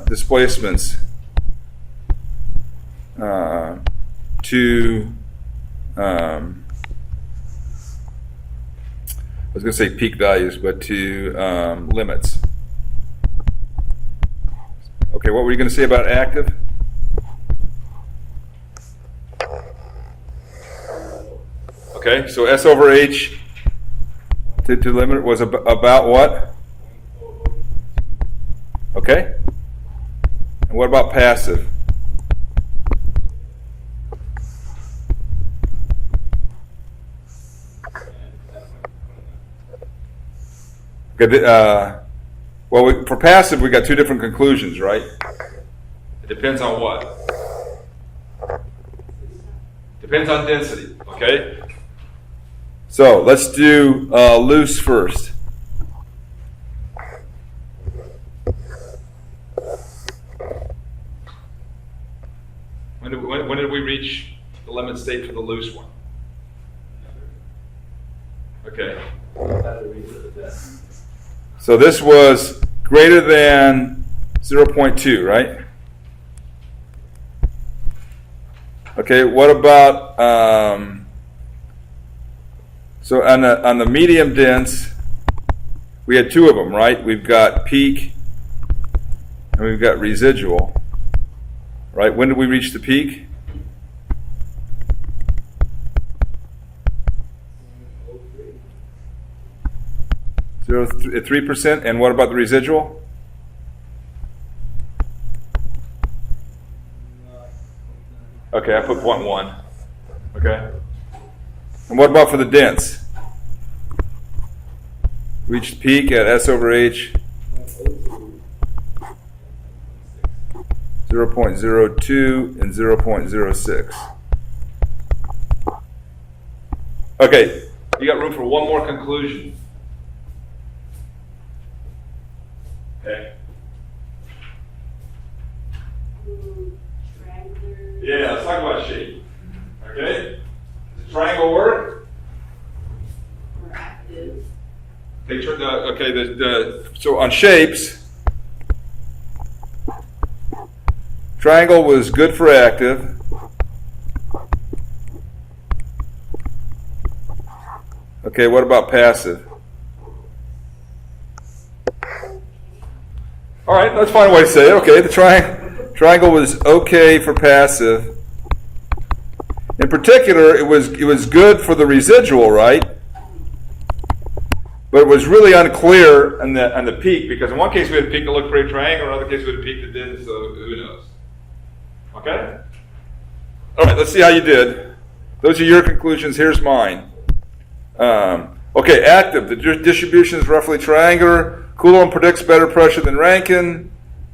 displacements to I was going to say peak values, but to limits. Okay, what were you going to say about active? Okay, so S over H to limit was about what? Okay. And what about passive? Okay, for passive, we got two different conclusions, right? It depends on what? Depends on density, okay? So let's do loose first. When did we reach the limit state for the loose one? Okay. So this was greater than 0.2, right? Okay, what about, so on the medium dense, we had two of them, right? We've got peak and we've got residual, right? When did we reach the peak? 3%, and what about the residual? Okay, I put 0.1. Okay. And what about for the dense? Reached peak at S over H 0.02 and 0.06. Okay, you got room for one more conclusion. Okay. Triangular. Yeah, let's talk about shape. Okay? Does the triangle work? Or active. So on shapes, triangle was good for active. Okay, what about passive? All right, let's find a way to say it. Okay, the triangle was okay for passive. In particular, it was good for the residual, right? But it was really unclear on the peak, because in one case we had a peak that looked pretty triangular, in another case we had a peak that didn't, so who knows? Okay? All right, let's see how you did. Those are your conclusions. Here's mine. Okay, active. The distribution is roughly triangular. Coulomb predicts better pressure than Rankine.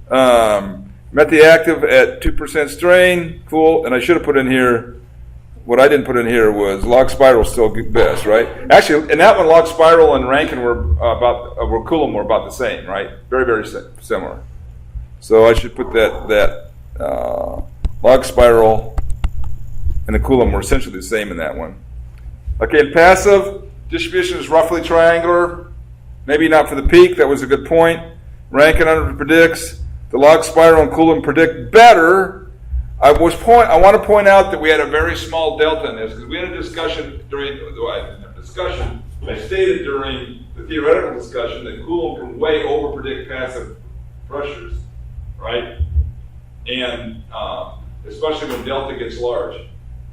Met the active at 2% strain. Cool. And I should have put in here, what I didn't put in here was log spiral still best, right? Actually, in that one, log spiral and Rankine were Coulomb were about the same, right? Very, very similar. So I should put that log spiral and the Coulomb were essentially the same in that one. Okay, in passive, distribution is roughly triangular. Maybe not for the peak. That was a good point. Rankine under predicts. The log spiral and Coulomb predict better. I want to point out that we had a very small delta in this, because we had a discussion I stated during the theoretical discussion that Coulomb can way over predict passive pressures, right? And especially when delta gets large.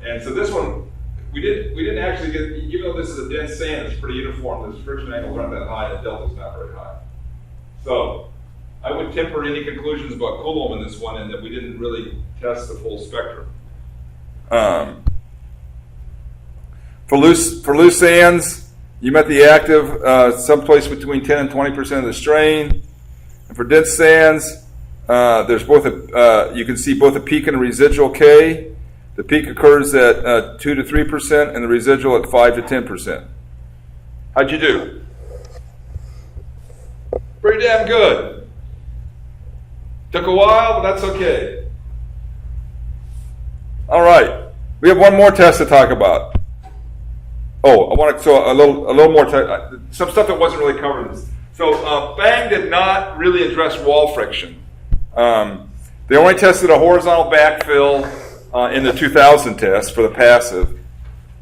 And so this one, we didn't actually get, even though this is a dense sand, it's pretty uniform. The friction angles aren't that high, and delta's not very high. So I would temper any conclusions about Coulomb in this one, in that we didn't really test the full spectrum. For loose sands, you met the active someplace between 10 and 20% of the strain. And for dense sands, there's both you can see both a peak and a residual K. The peak occurs at 2 to 3%, and the residual at 5 to 10%. How'd you do? Pretty damn good. Took a while, but that's okay. All right, we have one more test to talk about. Oh, I want to so a little more some stuff that wasn't really covered in this. So Fang did not really address wall friction. They only tested a horizontal backfill in the 2000 test for the passive.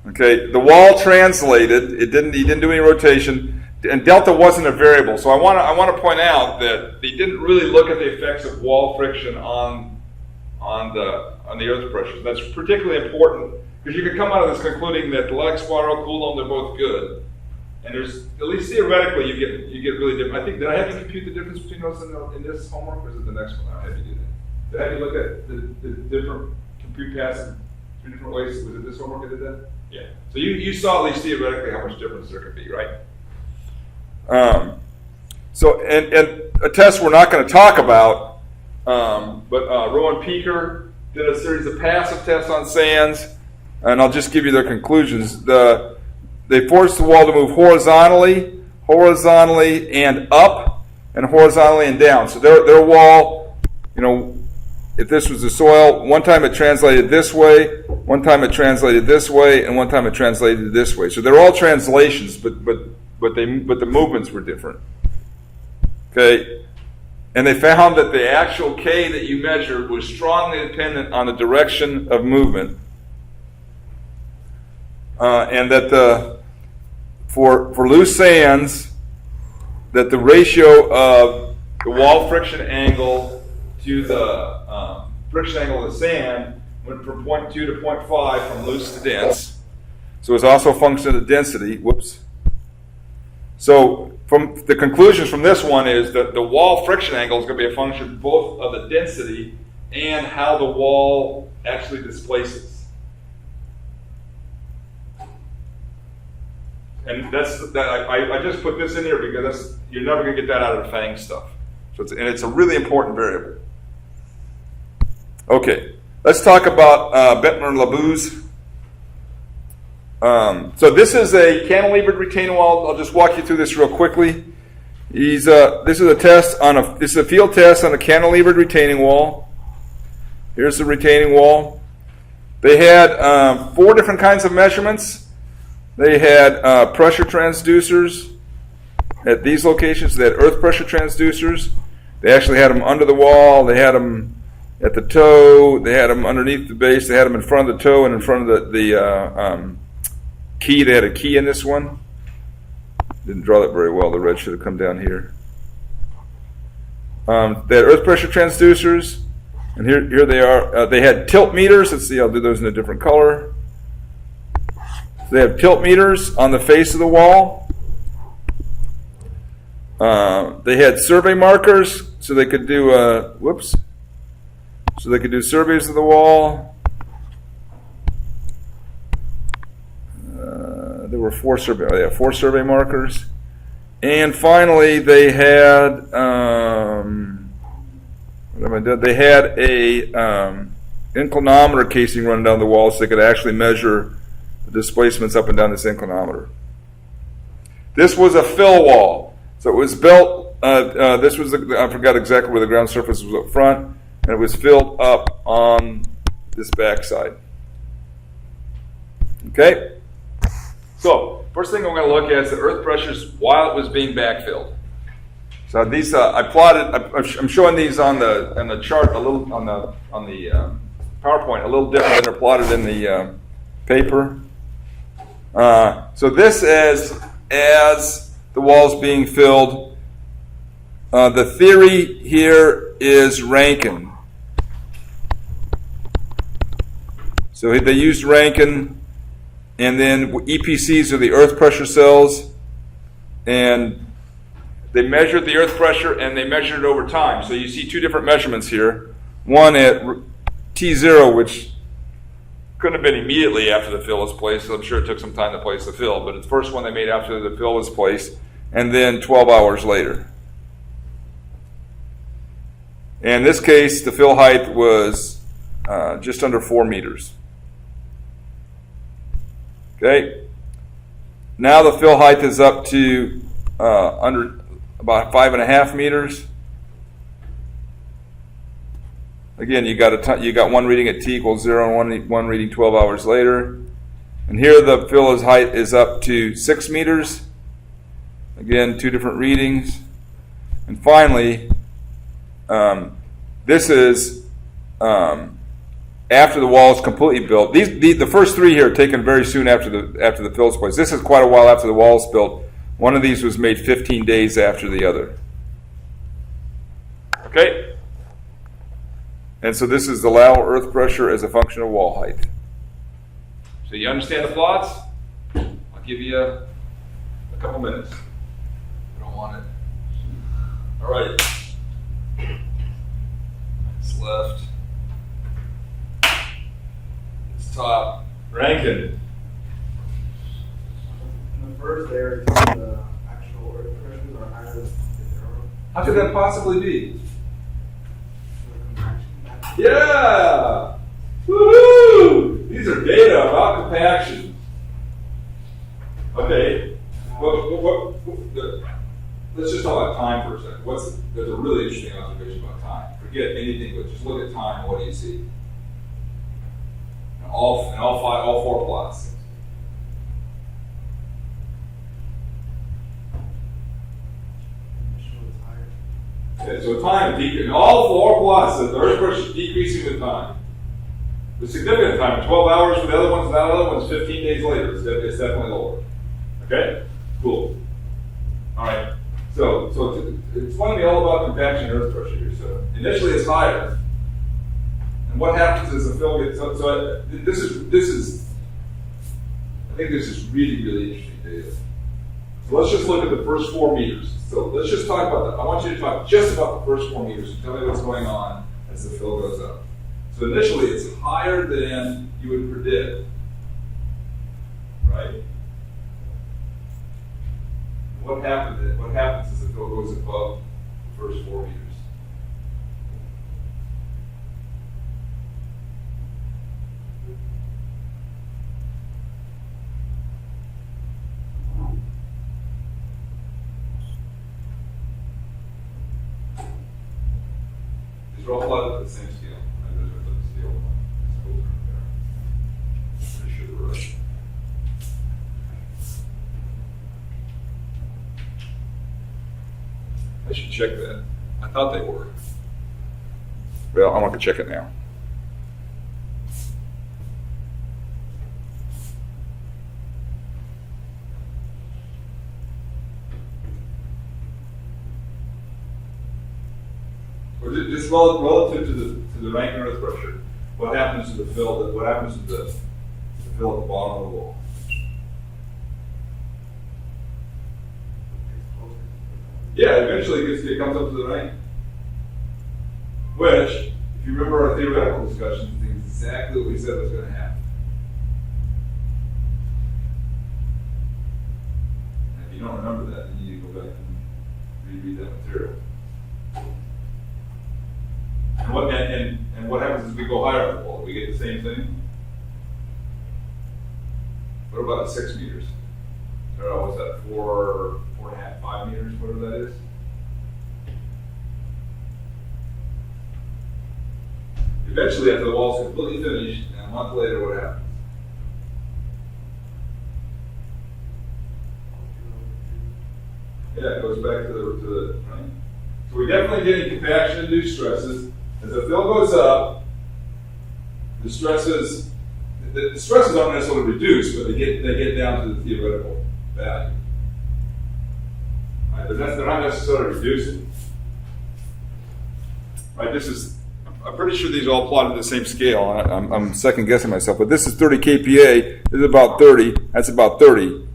Okay, the wall translated. He didn't do any rotation, and delta wasn't a variable. So I want to point out that they didn't really look at the effects of wall friction on the earth pressures. That's particularly important, because you could come out of this concluding that the log spiral, Coulomb, they're both good. And there's, at least theoretically, you get really different. I think, did I have you compute the difference between those in this homework, or is it the next one? I had you do that. Did I have you look at the different compute paths in 3 different ways? Was it this homework I did that? Yeah. So you saw at least theoretically how much difference there could be, right? So and a test we're not going to talk about, but Rowan Peaker did a series of passive tests on sands, and I'll just give you their conclusions. They forced the wall to move horizontally and up, and horizontally and down. So their wall, if this was the soil, one time it translated this way, one time it translated this way, and one time it translated this way. So they're all translations, but the movements were different. Okay, and they found that the actual K that you measured was strongly dependent on the direction of movement, and that for loose sands, that the ratio of the wall friction angle to the friction angle of the sand went from 0.2 to 0.5 from loose to dense. So it's also a function of the density. Whoops. So from the conclusions from this one is that the wall friction angle is going to be a function both of the density and how the wall actually displaces. And I just put this in here because you're never going to get that out of the FANG stuff. So it's a really important variable. Okay, let's talk about Bentler-Labousse. So this is a cantilevered retaining wall. I'll just walk you through this real quickly. This is a field test on a cantilevered retaining wall. Here's the retaining wall. They had 4 different kinds of measurements. They had pressure transducers at these locations. They had earth pressure transducers. They actually had them under the wall. They had them at the toe. They had them underneath the base. They had them in front of the toe and in front of the key. They had a key in this one. Didn't draw that very well. The red should have come down here. They had earth pressure transducers. And here they are. They had tilt meters. Let's see, I'll do those in a different color. They have tilt meters on the face of the wall. They had survey markers, so they could do so they could do surveys of the wall. There were 4 survey markers, and finally they had they had a inclinometer casing running down the wall, so they could actually measure the displacements up and down this inclinometer. This was a fill wall, so it was built. This was I forgot exactly where the ground surface was up front, and it was filled up on this backside. Okay. So, first thing I'm going to look at is the earth pressures while it was being backfilled. So these I plotted. I'm showing these on the chart a little on the PowerPoint a little different than they're plotted in the paper. So this is as the wall's being filled. The theory here is Rankine. So they used Rankine. And then EPCs are the earth pressure cells, and they measured the earth pressure and they measured it over time. So you see 2 different measurements here. One at T0, which couldn't have been immediately after the fill was placed, so I'm sure it took some time to place the fill, but it's the first one they made after the fill was placed, and then 12 hours later. In this case, the fill height was just under 4 meters. Okay, now the fill height is up to under about 5.5 meters. Again, you got one reading at T equals 0 and one reading 12 hours later. And here the fill height is up to 6 meters. Again, 2 different readings. And finally, this is after the wall is completely built. The first 3 here are taken very soon after the fill is placed. This is quite a while after the wall is built. One of these was made 15 days after the other. Okay? And so this is the lateral earth pressure as a function of wall height. So you understand the plots? I'll give you a couple minutes. I don't want it. All right. It's left. Top. Rankine. In the first layer, the actual earth pressures are higher than 0. How could that possibly be? So compaction. Yeah! Woohoo! These are data about compaction. Okay. Let's just talk about time for a second. There's a really interesting observation about time. Forget anything, but just look at time. What do you see? All 4 plots. Okay, so time decreasing. All 4 plots, the earth pressure is decreasing with time. With significant time, 12 hours for the other ones, and that other one's 15 days later. It's definitely lower. Okay? Cool. All right. So it's going to be all about compaction and earth pressure here. So initially it's higher. And what happens is the fill gets this is I think this is really, really interesting data. So let's just look at the first 4 meters. So let's just talk about that. I want you to talk just about the first 4 meters and tell me what's going on as the fill goes up. So initially, it's higher than you would predict, right? What happens is the fill goes above the first 4 meters. These are all plotted at the same scale. Right? There's a scale one. Pretty sure they're right. I should check that. I thought they were. Well, I'm not gonna check it now. Or just relative to the rank and earth pressure, what happens to the fill? What happens to the fill at the bottom of the wall? Yeah, eventually it comes up to the rank. Which, if you remember our theoretical discussion, is exactly what we said was going to happen. And if you don't remember that, then you need to go back and reread that material. And what happens is we go higher up the wall. We get the same thing. What about at 6 meters? Or what's that? 4.5, 5 meters, whatever that is. Eventually, after the wall's completely finished, and a month later, what happens? Yeah, it goes back to the right. So we're definitely getting compaction-induced stresses. As the fill goes up, the stresses aren't necessarily reduced, but they get down to the theoretical value. Right? They're not necessarily reducing. Right? I'm pretty sure these all plotted the same scale. I'm second guessing myself, but this is 30 kPa. This is about 30. That's about 30.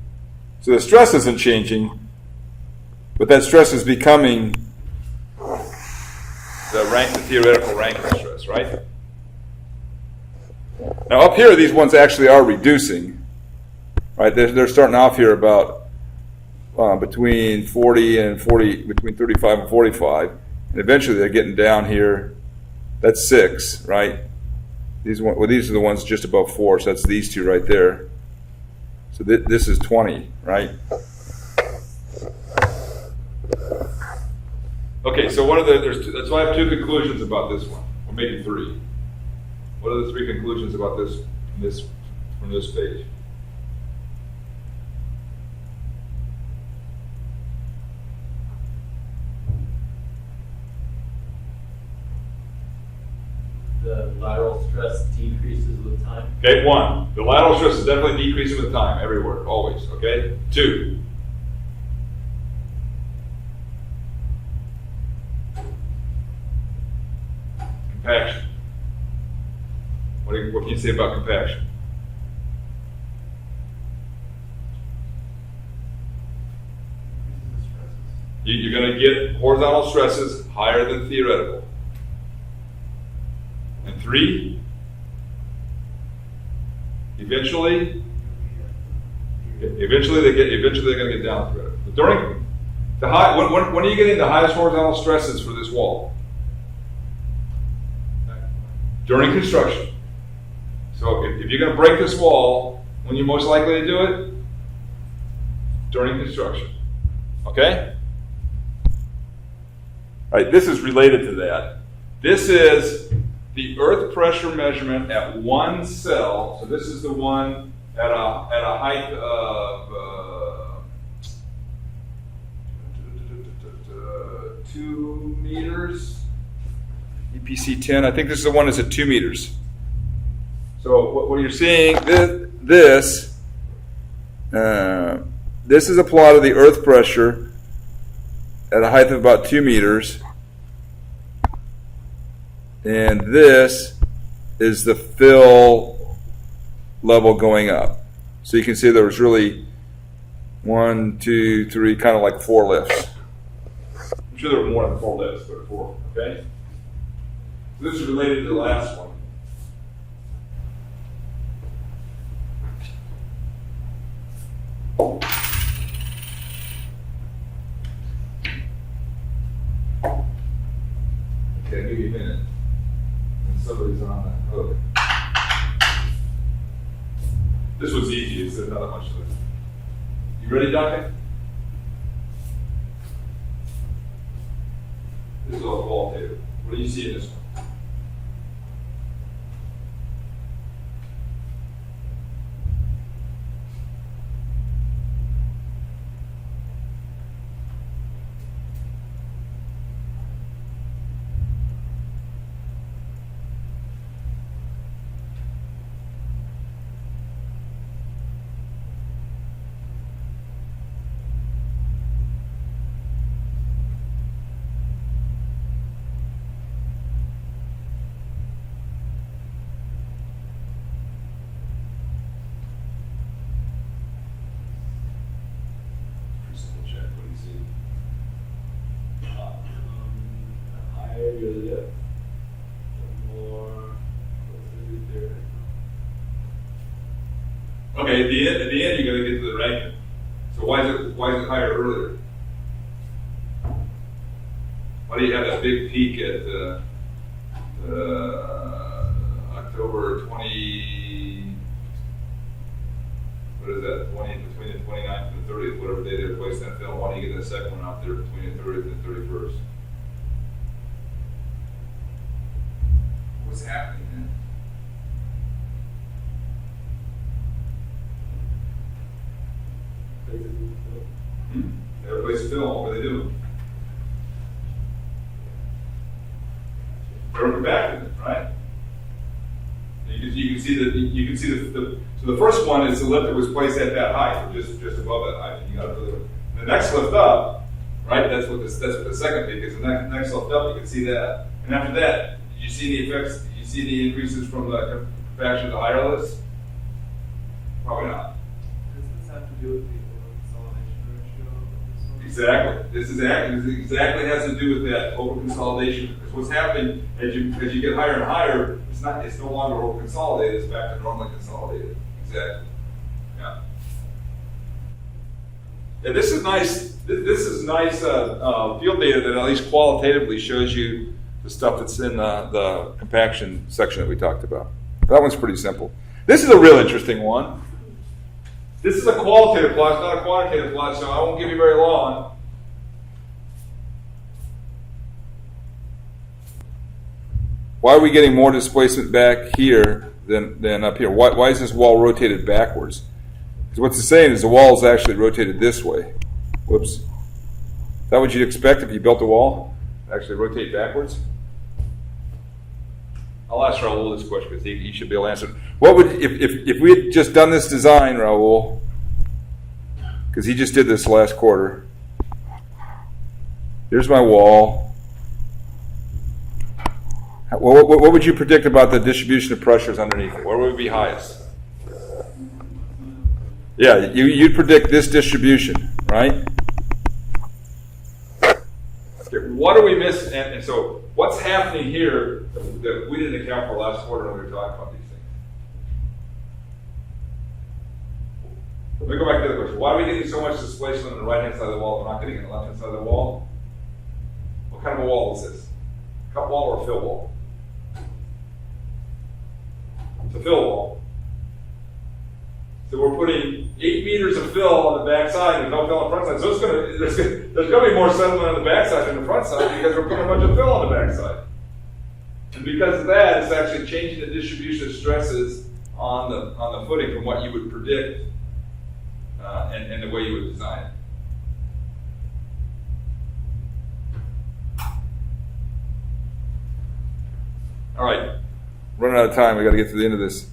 So the stress isn't changing, but that stress is becoming the theoretical Rankine stress, right? Now up here, these ones actually are reducing, right? They're starting off here about between 40 and 40, between 35 and 45, and eventually they're getting down here. That's 6, right? These are the ones just above 4, so that's these two right there. So this is 20, right? Okay, so so I have 2 conclusions about this one, or maybe 3. What are the 3 conclusions about this from this page? The lateral stress decreases with time. Okay, 1, the lateral stress is definitely decreasing with time everywhere, always. Okay, 2. Compaction. What can you say about compaction? You're going to get horizontal stresses higher than theoretical. And 3, eventually they're going to get down through it. But during the when are you getting the highest horizontal stresses for this wall? During construction. So if you're going to break this wall, when you're most likely to do it? During construction. Okay? All right, this is related to that. This is the earth pressure measurement at one cell. So this is the one at a height of 2 meters. EPC 10. I think this is the one that's at 2 meters. So what you're seeing, this is a plot of the earth pressure at a height of about 2 meters. And this is the fill level going up. So you can see there was really 1, 2, 3, kind of like 4 lifts. I'm sure there were more than 4 lifts, but 4, okay? So this is related to the last one. Okay, I'll give you a minute. And somebody's on the hook. This was easy, it's not that much to it. You ready, Duncan? This is all qualitative. What do you see in this one? Check, what do you see? The higher your lift, the more flexibility there is. Okay, at the end, you gotta get to the ranking. So why is it higher earlier? Why do you have that big peak at October 20? What is that? 20 between the 29th and the 30th, whatever day they replace that film. Why do you get that second one out there between the 30th and the 31st? What's happening then? They replace the film. What are they doing? They're compacting it, right? You can see the so the first one is the lift that was placed at that height, or just above that height. You got to really, the next lift up, right? That's what the second peak is. The next lift up, you can see that. And after that, you see the effects. You see the increases from the compaction to the higher lifts. Probably not. Does this have to do with the consolidation ratio of this one? Exactly. This exactly has to do with that over consolidation. Because what's happening as you get higher and higher, it's no longer over consolidated. It's back to normally consolidated. Exactly. Yeah. Yeah. This is nice. This is nice field data that at least qualitatively shows you the stuff that's in the compaction section that we talked about. That one's pretty simple. This is a real interesting one. This is a qualitative plot, it's not a quantitative plot, so I won't give you very long. Why are we getting more displacement back here than up here? Why is this wall rotated backwards? Because what's it's saying is the wall is actually rotated this way. Whoops. Is that what you'd expect if you built a wall? Actually rotate backwards? I'll ask Raul this question because he should be able to answer it. What would, if we had just done this design, Raul, because he just did this last quarter. Here's my wall. What would you predict about the distribution of pressures underneath it? Where would it be highest? Yeah, you'd predict this distribution, right? Okay, what do we miss? And so what's happening here that we didn't account for last quarter when we were talking about these things? Let me go back to the question. Why are we getting so much displacement on the right-hand side of the wall and we're not getting it on the left-hand side of the wall? What kind of a wall is this? Cut wall or a fill wall? It's a fill wall. So we're putting 8 meters of fill on the back side and no fill on the front side. So there's going to be more settlement on the back side than the front side because we're putting a bunch of fill on the back side. And because of that, it's actually changing the distribution of stresses on the footing from what you would predict and the way you would design it. All right, running out of time. We got to get to the end of this.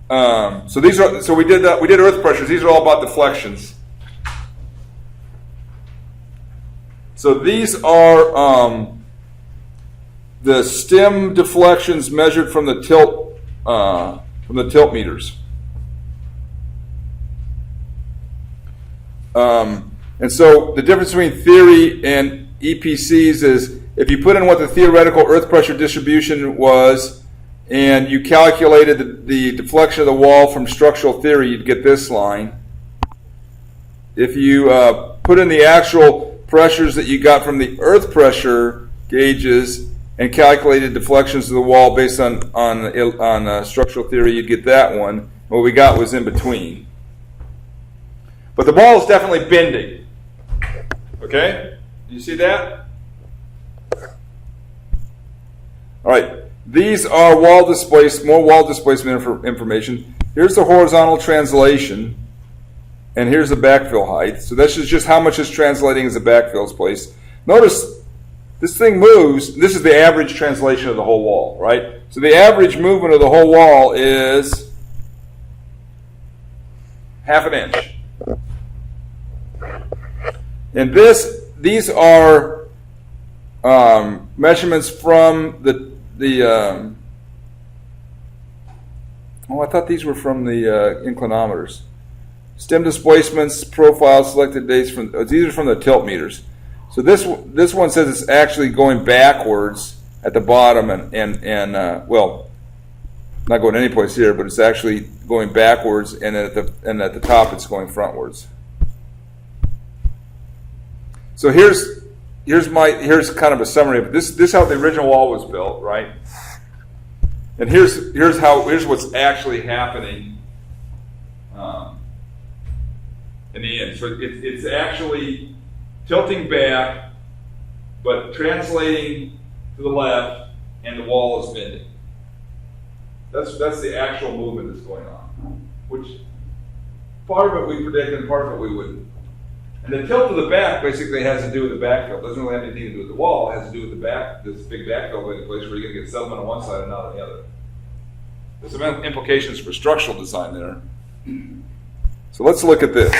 So we did earth pressures. These are all about deflections. So these are the stem deflections measured from the tilt meters. And so the difference between theory and EPCs is if you put in what the theoretical earth pressure distribution was and you calculated the deflection of the wall from structural theory, you'd get this line. put in the actual pressures that you got from the earth pressure gauges and calculated deflections of the wall based on structural theory, you'd get that one. What we got was in between. But the wall is definitely bending. Okay? You see that? All right. These are more wall displacement information. Here's the horizontal translation, and here's the backfill height. So this is just how much is translating as the backfill is placed. Notice this thing moves. This is the average translation of the whole wall, right? So the average movement of the whole wall is half an inch. And these are measurements from I thought these were from the inclinometers. Stem displacements, profile, selected dates from these are from the tilt meters. So this one says it's actually going backwards at the bottom and well, not going any place here, but it's actually going backwards, and at the top it's going frontwards. So here's kind of a summary of this. This is how the original wall was built, right? And here's what's actually happening in the end. So it's actually tilting back, but translating to the left, and the wall is bending. That's the actual movement that's going on. Which part of it we predicted, and part of it we wouldn't. And the tilt to the back basically has to do with the backfill. It doesn't really have anything to do with the wall. It has to do with the back, this big backfill in place where you're going to get settlement on one side and not on the other. There's some implications for structural design there. So let's look at this.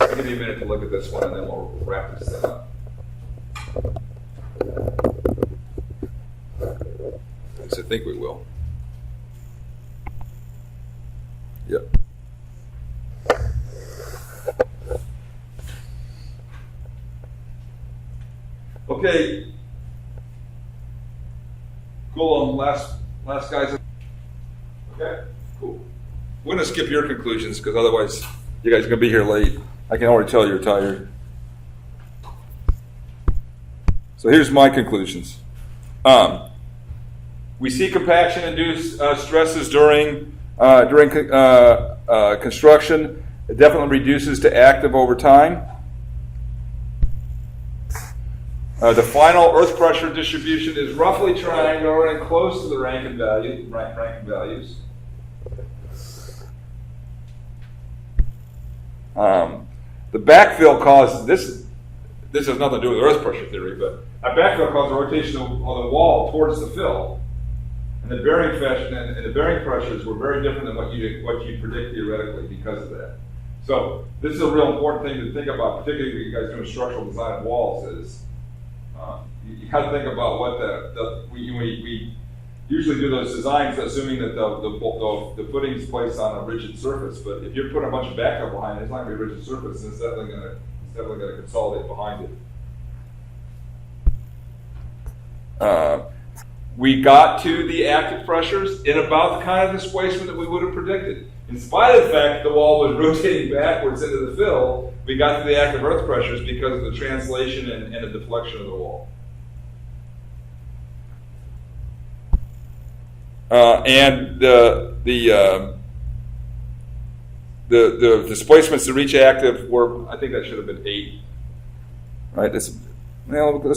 I'll give you a minute to look at this one, and then we'll wrap this thing up. At least I think we will. Yep. Okay. Cool. Last guys. Okay. Cool. We're gonna skip your conclusions because otherwise you guys are gonna be here late. I can already tell you're tired. So here's my conclusions. We see compaction-induced stresses during construction. It definitely reduces to active over time. The final earth pressure distribution is roughly triangular and close to the Rankine values. The backfill causes this. This has nothing to do with earth pressure theory, but a backfill causes a rotation of the wall towards the fill, and the bearing fashion and the bearing pressures were very different than what you predict theoretically because of that. So this is a real important thing to think about, particularly when you guys doing structural design of walls. Is you got to think about what we usually do those designs assuming that the footing is placed on a rigid surface. But if you're putting a bunch of backup behind it, it's not going to be a rigid surface, and it's definitely going to consolidate behind it. We got to the active pressures in about the kind of displacement that we would have predicted. In spite of the fact that the wall was rotating backwards into the fill, we got to the active earth pressures because of the translation and the deflection of the wall. And the displacements to reach active were, I think that should have been 8. Right? Let's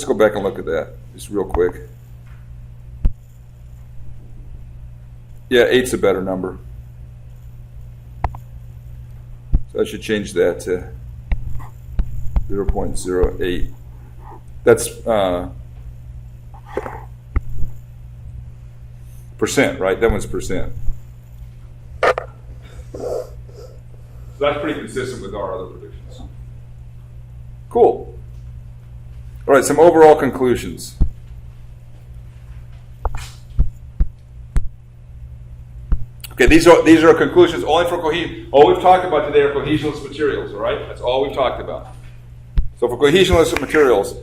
go back and look at that just real quick. Yeah, 8's a better number. So I should change that to 0.08. That's percent, right? That one's percent. So that's pretty consistent with our other predictions. Cool. All right, some overall conclusions. Okay, these are conclusions only for cohesion. All we've talked about today are cohesionless materials, all right? That's all we've talked about. So for cohesionless materials,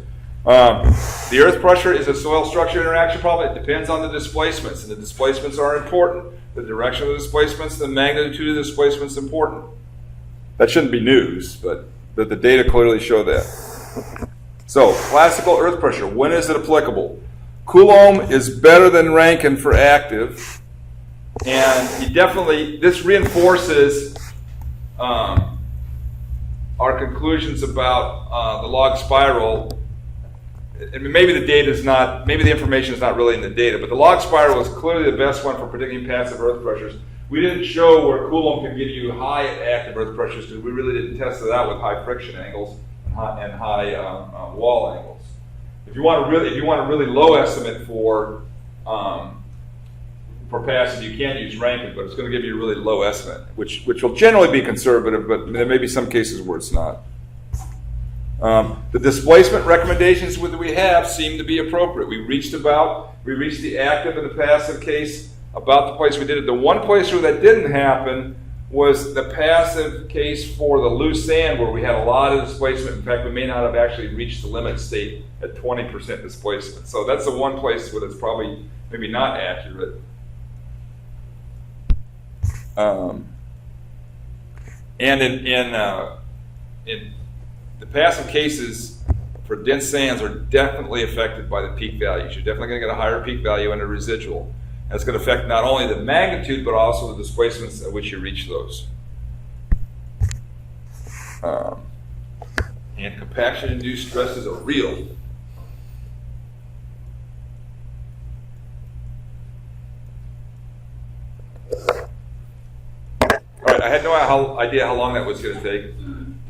the earth pressure is a soil structure interaction problem. It depends on the displacements, and the displacements are important. The direction of the displacements, the magnitude of the displacements is important. That shouldn't be news, but the data clearly show that. So, classical earth pressure, when is it applicable? Coulomb is better than Rankine for active, and this reinforces our conclusions about the log spiral. I mean, maybe the information is not really in the data, but the log spiral is clearly the best one for predicting passive earth pressures. We didn't show where Coulomb can give you high active earth pressures because we really didn't test it out with high friction angles and high wall angles. If you want a really low estimate for passive, you can use Rankine, but it's going to give you a really low estimate, which will generally be conservative, but there may be some cases where it's not. The displacement recommendations that we have seem to be appropriate. We reached the active and the passive case about the place we did it. The one place where that didn't happen was the passive case for the loose sand, where we had a lot of displacement. In fact, we may not have actually reached the limit state at 20% displacement. So that's the one place where it's probably maybe not accurate. And in the passive cases for dense sands are definitely affected by the peak values. You're definitely going to get a higher peak value and a residual. And it's going to affect not only the magnitude, but also the displacements at which you reach those. And compaction-induced stresses are real. All right, I had no idea how long that was going to take.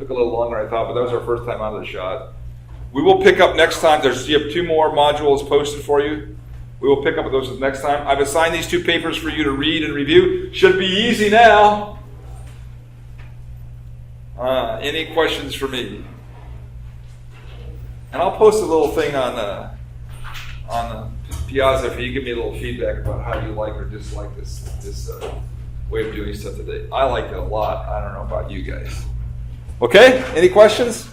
Took a little longer than I thought, but that was our first time out of the shot. We will pick up next time. You have 2 more modules posted for you. We will pick up with those next time. I've assigned these 2 papers for you to read and review. Should be easy now. Any questions for me? And I'll post a little thing on the Piazza for you to give me a little feedback about how you like or dislike this way of doing stuff today. I like it a lot. I don't know about you guys. Okay? Any questions?